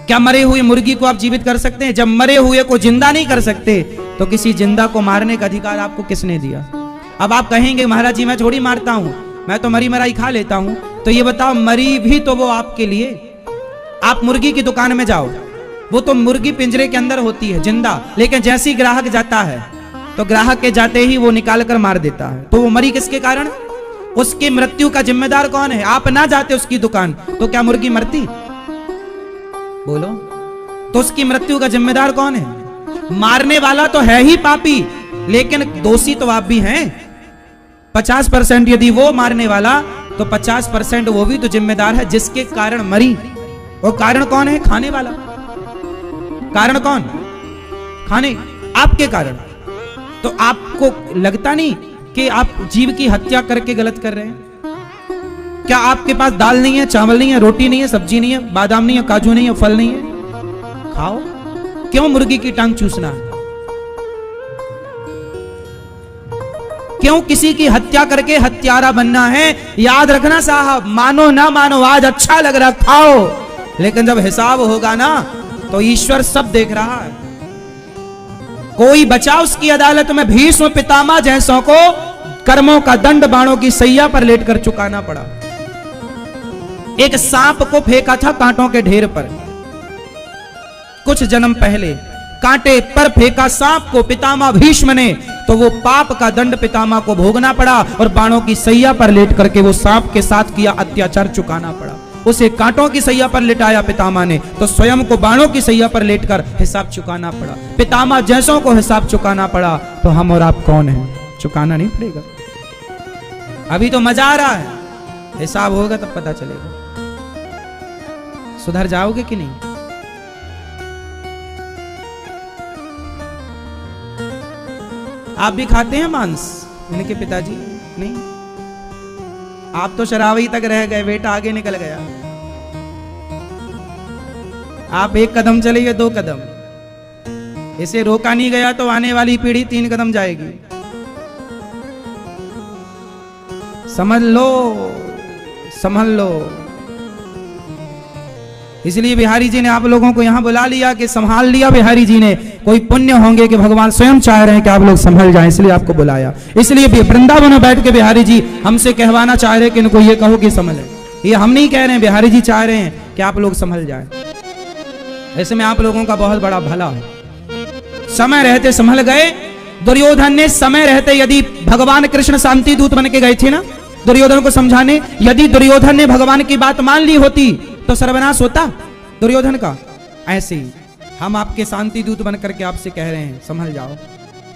क्या मरे हुई मुर्गी को आप जीवित कर सकते हैं? जब मरे हुए को जिंदा नहीं कर सकते तो किसी जिंदा को मारने का अधिकार आपको किसने दिया? अब आप कहेंगे महाराज जी मैं थोड़ी मारता हूं, मैं तो मरी मराई खा लेता हूं। तो ये बताओ, मरी भी तो वो आपके लिए। आप मुर्गी की दुकान में जाओ, वो तो मुर्गी पिंजरे के अंदर होती है जिंदा, लेकिन जैसे ही ग्राहक जाता है तो ग्राहक के जाते ही वो निकाल कर मार देता है। तो वो मरी किसके कारण? उसकी मृत्यु का जिम्मेदार कौन है? आप ना जाते उसकी दुकान तो क्या मुर्गी मरती? बोलो, तो उसकी मृत्यु का जिम्मेदार कौन है? मारने वाला तो है ही पापी, लेकिन दोषी तो आप भी हैं। 50% यदि वो मारने वाला, तो 50% वो भी तो जिम्मेदार है जिसके कारण मरी। और कारण कौन है? खाने वाला। कारण कौन? खाने, आपके कारण। तो आपको लगता नहीं कि आप जीव की हत्या करके गलत कर रहे हैं? क्या आपके पास दाल नहीं है, चावल नहीं है, रोटी नहीं है, सब्जी नहीं है, बादाम नहीं है, काजू नहीं है, फल नहीं है? खाओ। क्यों मुर्गी की टांग चूसना है? क्यों किसी की हत्या करके हत्यारा बनना है? याद रखना साहब, मानो ना मानो, आज अच्छा लग रहा खाओ, लेकिन जब हिसाब होगा ना तो ईश्वर सब देख रहा है। कोई बचा उसकी अदालत में? भीष्म पितामह जैसों को कर्मों का दंड बाणों की सैया पर लेटकर चुकाना पड़ा। एक सांप को फेंका था कांटों के ढेर पर, कुछ जन्म पहले कांटे पर फेंका सांप को पितामह भीष्म ने, तो वो पाप का दंड पितामह को भोगना पड़ा और बाणों की सैया पर लेट करके वो सांप के साथ किया अत्याचार चुकाना पड़ा। उसे कांटों की सैया पर लिटाया पितामह ने, तो स्वयं को बाणों की सैया पर लेटकर हिसाब चुकाना पड़ा। पितामह जैसों को हिसाब चुकाना पड़ा, तो हम और आप कौन हैं? चुकाना नहीं पड़ेगा? अभी तो मजा आ रहा है, हिसाब होगा तब पता चलेगा। सुधर जाओगे कि नहीं? आप भी खाते हैं मांस? इनके पिताजी नहीं। आप तो शराबी तक रह गए, बेटा आगे निकल गया। आप एक कदम चले गए, 2 कदम। इसे रोका नहीं गया तो आने वाली पीढ़ी 3 कदम जाएगी। समझ लो, समझ लो। इसलिए बिहारी जी ने आप लोगों को यहां बुला लिया कि संभाल लिया बिहारी जी ने। कोई पुण्य होंगे कि भगवान स्वयं चाह रहे हैं कि आप लोग संभल जाएं, इसलिए आपको बुलाया। इसलिए भी वृंदावन में बैठ के बिहारी जी हमसे कहवाना चाह रहे हैं कि इनको ये कहो कि संभले। ये हम नहीं कह रहे हैं, बिहारी जी चाह रहे हैं कि आप लोग संभल जाएं। ऐसे में आप लोगों का बहुत बड़ा भला है। समय रहते संभल गए। दुर्योधन ने समय रहते, यदि भगवान कृष्ण शांति दूत बन के गए थे ना दुर्योधन को समझाने, यदि दुर्योधन ने भगवान की बात मान ली होती तो सर्वनाश होता दुर्योधन का। ऐसे ही हम आपके शांति दूत बन करके आपसे कह रहे हैं, संभल जाओ।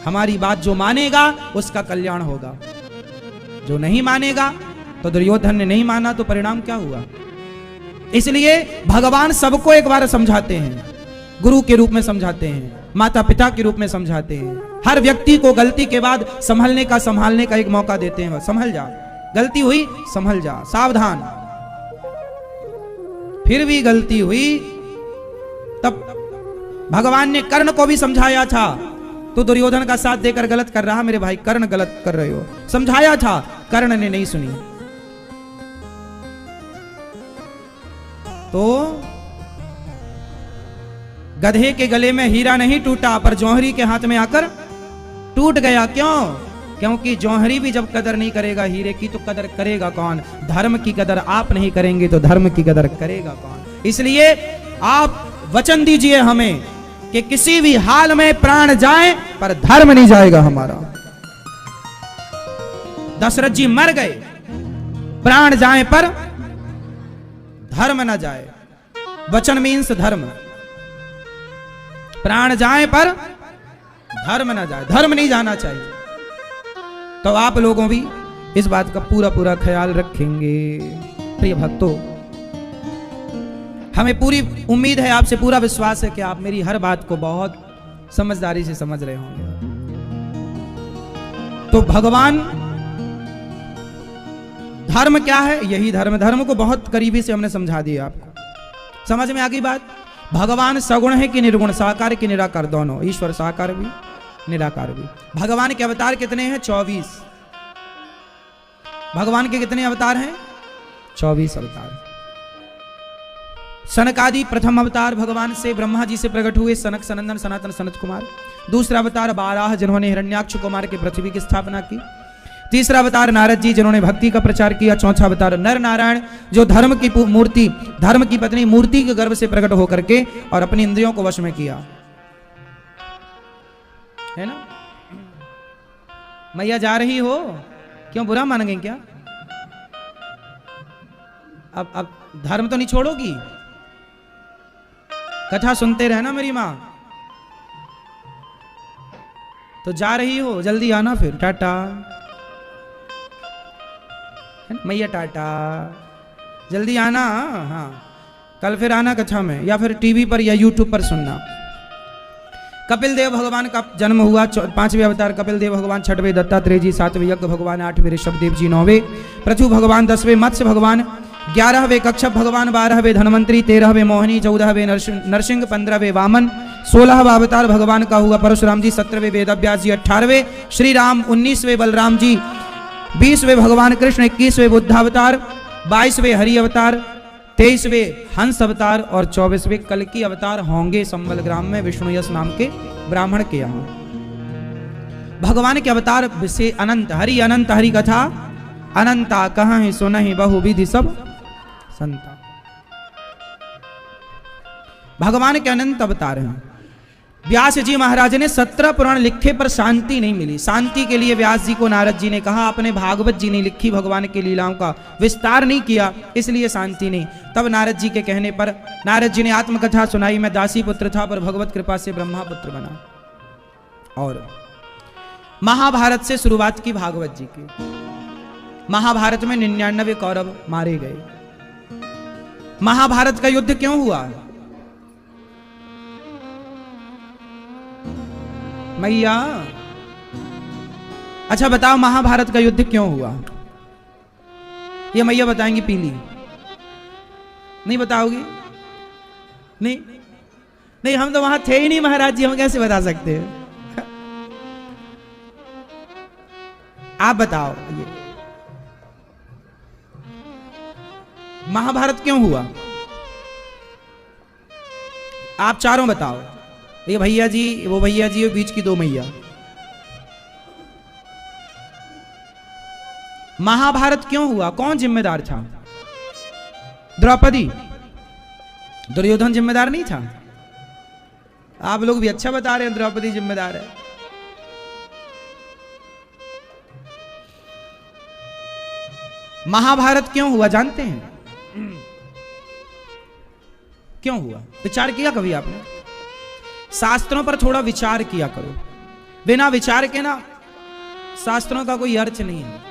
हमारी बात जो मानेगा उसका कल्याण होगा, जो नहीं मानेगा, तो दुर्योधन ने नहीं माना तो परिणाम क्या हुआ। इसलिए भगवान सबको एक बार समझाते हैं। गुरु के रूप में समझाते हैं, माता पिता के रूप में समझाते हैं। हर व्यक्ति को गलती के बाद संभलने का एक मौका देते हैं। संभल जा, गलती हुई संभल जा, सावधान। फिर भी गलती हुई तब भगवान ने कर्ण को भी समझाया था, तो दुर्योधन का साथ देकर गलत कर रहा मेरे भाई, कर्ण गलत कर रहे हो, समझाया था, कर्ण ने नहीं सुनी। तो गधे के गले में हीरा नहीं टूटा, पर जौहरी के हाथ में आकर टूट गया। क्यों? क्योंकि जौहरी भी जब कदर नहीं करेगा हीरे की, तो कदर करेगा कौन? धर्म की कदर आप नहीं करेंगे तो धर्म की कदर करेगा कौन? इसलिए आप वचन दीजिए हमें कि किसी भी हाल में प्राण जाए पर धर्म नहीं जाएगा हमारा। दशरथ जी मर गए, प्राण जाए पर धर्म ना जाए। वचन मीन्स धर्म। प्राण जाए पर धर्म ना जाए, धर्म नहीं जाना चाहिए। तो आप लोगों भी इस बात का पूरा पूरा ख्याल रखेंगे। प्रिय भक्तों, हमें पूरी उम्मीद है, आपसे पूरा विश्वास है कि आप मेरी हर बात को बहुत समझदारी से समझ रहे होंगे। तो भगवान धर्म क्या है? यही धर्म। धर्म को बहुत करीबी से हमने समझा दिया आपको। समझ में आ गई बात? भगवान सगुण है कि निर्गुण, साकार कि निराकार, दोनों। ईश्वर साकार भी निराकार भी। भगवान के अवतार कितने हैं? 24। भगवान के कितने अवतार हैं? 24 अवतार। सनकादि प्रथम अवतार भगवान से ब्रह्मा जी से प्रकट हुए, सनक सनंदन सनातन सनत कुमार। दूसरा अवतार बाराह, जिन्होंने हिरण्याक्ष कुमार के पृथ्वी की स्थापना की। तीसरा अवतार नारद जी, जिन्होंने भक्ति का प्रचार किया। चौथा अवतार नर नारायण, जो धर्म की मूर्ति, धर्म की पत्नी मूर्ति के गर्भ से प्रकट होकर के और अपनी इंद्रियों को वश में किया, है ना? मैया जा रही हो, क्यों बुरा मान गई क्या? अब धर्म तो नहीं छोड़ोगी? कथा सुनते रहना मेरी मां। तो जा रही हो, जल्दी आना फिर। टाटा मैया, टाटा, जल्दी आना। हाँ, कल फिर आना कथा में, या फिर टीवी पर या यूट्यूब पर सुनना। कपिल देव भगवान का जन्म हुआ। 5वें अवतार कपिल देव भगवान, 6वें दत्तात्रेय जी, 7वें यज्ञ भगवान, 8वें ऋषभ देव जी, 9वें पृथु भगवान, 10वें मत्स्य भगवान, 11वें कच्छप भगवान, 12वें धनवंतरी, 13वें मोहिनी, 14वें नरसिंह, 15वें वामन, 16वां अवतार भगवान का हुआ परशुराम जी, 17वें वेदव्यास जी, 18वें श्री राम, 19वें बलराम जी, 20वें भगवान कृष्ण, 21वें बुद्धावतार, 22वें हरि अवतार, 23वें हंस अवतार और 24वें कल्कि अवतार होंगे संबल ग्राम में विष्णु यश नाम के ब्राह्मण के यहाँ। भगवान के अवतार से अनंत, हरि कथा अनंता, कहाँ है सुनहि बहु विधि सब संता। भगवान के अनंत अवतार हैं। व्यास जी महाराज ने 17 पुराण लिखे पर शांति नहीं मिली। शांति के लिए व्यास जी को नारद जी ने कहा, आपने भागवत जी नहीं लिखी, भगवान की लीलाओं का विस्तार नहीं किया, इसलिए शांति नहीं। तब नारद जी के कहने पर नारद जी ने आत्मकथा सुनाई, मैं दासी पुत्र था पर भगवत कृपा से ब्रह्मा पुत्र बना। और महाभारत से शुरुआत की भागवत जी की। महाभारत में 99 कौरव मारे गए। महाभारत का युद्ध क्यों हुआ? मैया, अच्छा बताओ, महाभारत का युद्ध क्यों हुआ? ये मैया बताएंगी। पीली नहीं बताओगी? नहीं नहीं, हम तो वहां थे ही नहीं महाराज जी, हम कैसे बता सकते हैं? आप बताओ, ये महाभारत क्यों हुआ? आप चारों बताओ। ये भैया जी, वो भैया जी, वो बीच की 2 मैया। महाभारत क्यों हुआ? कौन जिम्मेदार था? द्रौपदी। दुर्योधन जिम्मेदार नहीं था? आप लोग भी अच्छा बता रहे हैं, द्रौपदी जिम्मेदार है। महाभारत क्यों हुआ जानते हैं? क्यों हुआ? विचार किया कभी आपने? शास्त्रों पर थोड़ा विचार किया करो। बिना विचार के ना शास्त्रों का कोई अर्थ नहीं है।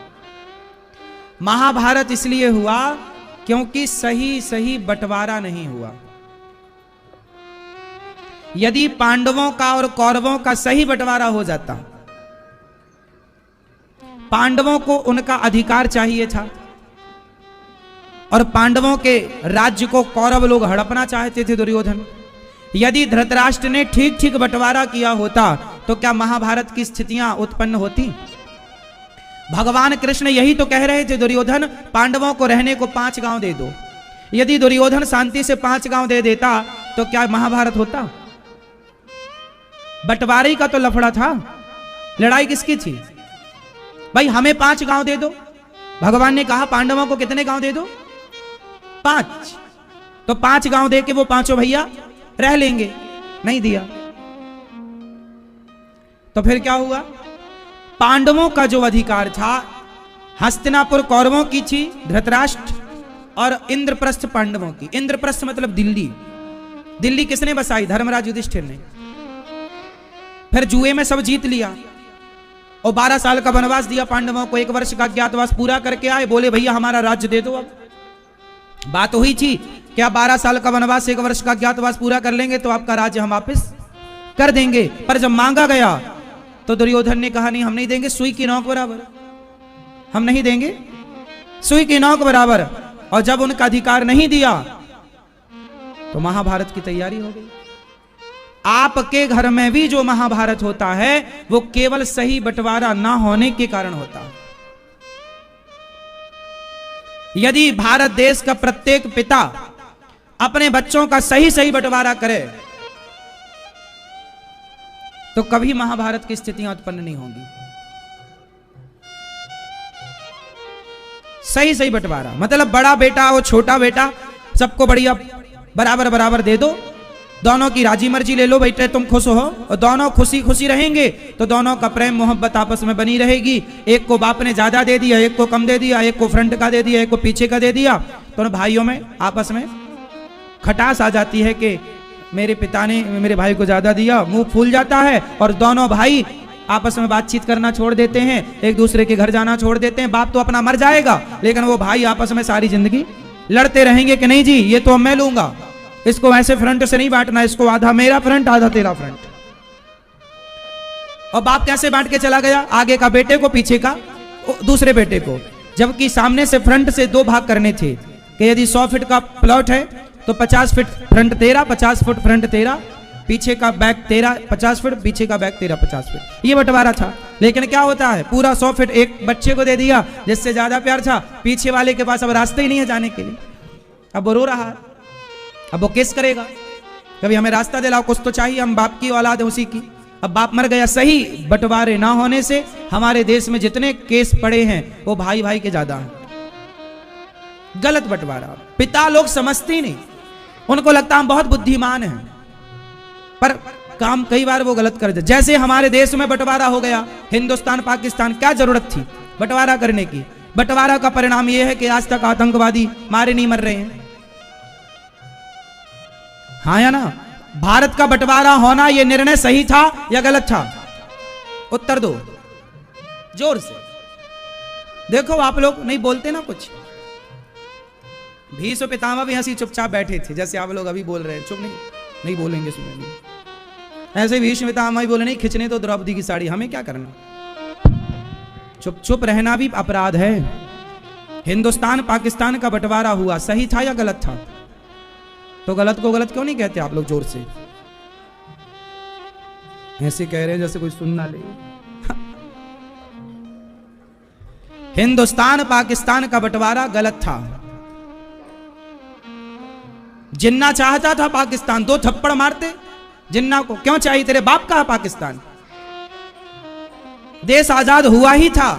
महाभारत इसलिए हुआ क्योंकि सही बंटवारा नहीं हुआ। यदि पांडवों का और कौरवों का सही बंटवारा हो जाता, पांडवों को उनका अधिकार चाहिए था और पांडवों के राज्य को कौरव लोग हड़पना चाहते थे, दुर्योधन। यदि धृतराष्ट्र ने ठीक ठीक बंटवारा किया होता तो क्या महाभारत की स्थितियां उत्पन्न होती? भगवान कृष्ण यही तो कह रहे थे, दुर्योधन पांडवों को रहने को 5 गांव दे दो। यदि दुर्योधन शांति से 5 गांव दे देता तो क्या महाभारत होता? बंटवारे का तो लफड़ा था, लड़ाई किसकी थी? भाई हमें 5 गांव दे दो। भगवान ने कहा पांडवों को कितने गांव दे दो? 5। तो 5 गांव दे के वो पांचों भैया रह लेंगे, नहीं दिया। तो फिर क्या हुआ? पांडवों का जो अधिकार था, हस्तिनापुर कौरवों की थी, धृतराष्ट्र, और इंद्रप्रस्थ पांडवों की। इंद्रप्रस्थ मतलब दिल्ली। दिल्ली किसने बसाई? धर्मराज युधिष्ठिर ने। फिर जुए में सब जीत लिया और 12 साल का वनवास दिया पांडवों को। 1 वर्ष का अज्ञातवास पूरा करके आए, बोले भैया हमारा राज्य दे दो। अब बात हुई थी क्या 12 साल का वनवास 1 वर्ष का अज्ञातवास पूरा कर लेंगे तो आपका राज्य हम वापस कर देंगे। पर जब मांगा गया तो दुर्योधन ने कहा नहीं, हम नहीं देंगे, सुई की नोक बराबर, हम नहीं देंगे, सुई की नोक बराबर। और जब उनका अधिकार नहीं दिया तो महाभारत की तैयारी हो गई। आपके घर में भी जो महाभारत होता है वो केवल सही बंटवारा ना होने के कारण होता है। यदि भारत देश का प्रत्येक पिता अपने बच्चों का सही सही बंटवारा करे तो कभी महाभारत की स्थितियां उत्पन्न नहीं होंगी। सही सही बंटवारा मतलब बड़ा बेटा और छोटा बेटा सबको बढ़िया बराबर बराबर दे दो, दोनों की राजी मर्जी ले लो, बेटे तुम खुश हो, और दोनों खुशी खुशी रहेंगे तो दोनों का प्रेम मोहब्बत आपस में बनी रहेगी। एक को बाप ने ज्यादा दे दिया, एक को कम दे दिया, एक को फ्रंट का दे दिया, एक को पीछे का दे दिया, तो भाइयों में आपस में खटास आ जाती है कि मेरे पिता ने मेरे भाई को ज्यादा दिया, मुंह फूल जाता है और दोनों भाई आपस में बातचीत करना छोड़ देते हैं, एक दूसरे के घर जाना छोड़ देते हैं। बाप तो अपना मर जाएगा लेकिन वो भाई आपस में सारी जिंदगी लड़ते रहेंगे कि नहीं जी ये तो मैं लूंगा, इसको ऐसे फ्रंट से नहीं बांटना, इसको आधा मेरा फ्रंट आधा तेरा फ्रंट। और बाप कैसे बांट के चला गया? आगे का बेटे को, पीछे का दूसरे बेटे को, जबकि सामने से फ्रंट से 2 भाग करने थे कि यदि 100 फीट का प्लॉट है तो 50 फीट फ्रंट तेरा, 50 फुट फ्रंट तेरा, पीछे का बैक तेरा 50 फीट, पीछे का बैक तेरा 50 फीट। ये बंटवारा था। लेकिन क्या होता है, पूरा 100 फीट एक बच्चे को दे दिया जिससे ज्यादा प्यार था, पीछे वाले के पास अब रास्ते ही नहीं है जाने के लिए, अब वो रो रहा है, अब वो केस करेगा, कभी हमें रास्ता दिलाओ, कुछ तो चाहिए, हम बाप की औलाद है उसी की। अब बाप मर गया। सही बंटवारे ना होने से हमारे देश में जितने केस पड़े हैं वो भाई भाई के ज्यादा हैं। गलत बंटवारा, पिता लोग समझते ही नहीं, उनको लगता हम बहुत बुद्धिमान हैं, पर काम कई बार वो गलत कर देते। जैसे हमारे देश में बंटवारा हो गया, हिंदुस्तान पाकिस्तान, क्या जरूरत थी बंटवारा करने की? बंटवारा का परिणाम यह है कि आज तक आतंकवादी मारे नहीं मर रहे हैं। हाँ या ना? भारत का बंटवारा होना यह निर्णय सही था या गलत था? उत्तर दो जोर से। देखो आप लोग नहीं बोलते ना कुछ। भीष्म पितामह भी हंसी चुपचाप बैठे थे, जैसे आप लोग अभी बोल रहे हैं, चुप नहीं बोलेंगे, सुनेंगे। ऐसे भीष्म पितामह ही बोले नहीं खिंचने तो द्रौपदी की साड़ी, हमें क्या करना? चुप चुप रहना भी अपराध है। हिंदुस्तान पाकिस्तान का बंटवारा हुआ, सही था या गलत था? तो गलत को गलत क्यों नहीं कहते आप लोग जोर से? ऐसे कह रहे हैं जैसे कोई सुन ना ले। हिंदुस्तान पाकिस्तान का बंटवारा गलत था। जिन्ना चाहता था पाकिस्तान, 2 थप्पड़ मारते जिन्ना को। क्यों चाहिए? तेरे बाप का है पाकिस्तान। देश आजाद हुआ ही था,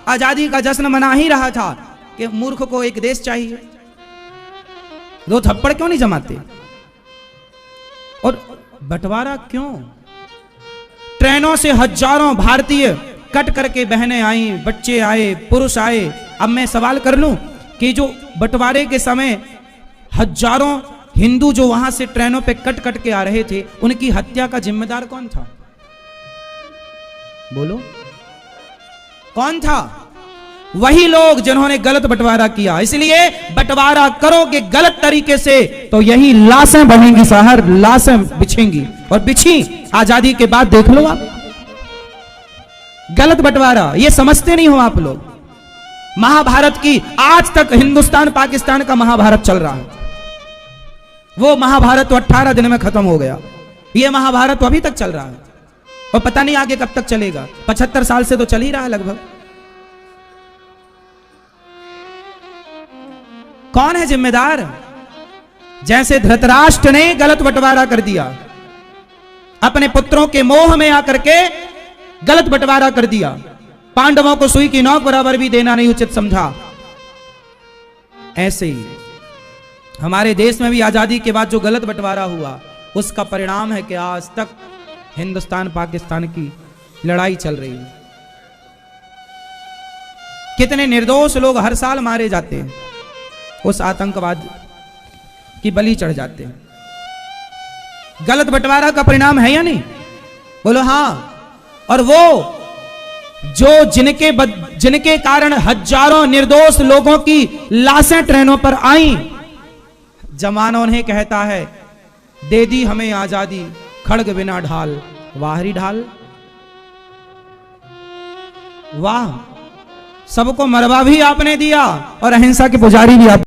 आजादी का जश्न मना ही रहा था कि मूर्ख को एक देश चाहिए। 2 थप्पड़ क्यों नहीं जमाते? और बंटवारा क्यों? ट्रेनों से हजारों भारतीय कट करके बहनें आई, बच्चे आए, पुरुष आए। अब मैं सवाल कर लूं कि जो बंटवारे के समय हजारों हिंदू जो वहां से ट्रेनों पे कट कट के आ रहे थे, उनकी हत्या का जिम्मेदार कौन था? बोलो कौन था? वही लोग जिन्होंने गलत बंटवारा किया। इसलिए बंटवारा करोगे गलत तरीके से तो यही लाशें बनेंगी, शहर लाशें बिछेंगी और बिछी आजादी के बाद देख लो आप गलत बंटवारा। ये समझते नहीं हो आप लोग। महाभारत की आज तक हिंदुस्तान पाकिस्तान का महाभारत चल रहा है। वो महाभारत तो 18 दिन में खत्म हो गया, ये महाभारत तो अभी तक चल रहा है और पता नहीं आगे कब तक चलेगा। 75 साल से तो चल ही रहा है लगभग। कौन है जिम्मेदार? जैसे धृतराष्ट्र ने गलत बंटवारा कर दिया, अपने पुत्रों के मोह में आकर के गलत बंटवारा कर दिया, पांडवों को सुई की नोक बराबर भी देना नहीं उचित समझा। ऐसे ही हमारे देश में भी आजादी के बाद जो गलत बंटवारा हुआ उसका परिणाम है कि आज तक हिंदुस्तान पाकिस्तान की लड़ाई चल रही है। कितने निर्दोष लोग हर साल मारे जाते हैं, उस आतंकवाद की बलि चढ़ जाते हैं। गलत बंटवारा का परिणाम है या नहीं? बोलो हाँ। और वो जो जिनके कारण हजारों निर्दोष लोगों की लाशें ट्रेनों पर आई, जमाना उन्हें कहता है दे दी हमें आजादी, खड़ग बिना ढाल वाहरी ढाल। वाह, सबको मरवा भी आपने दिया और अहिंसा के पुजारी भी आप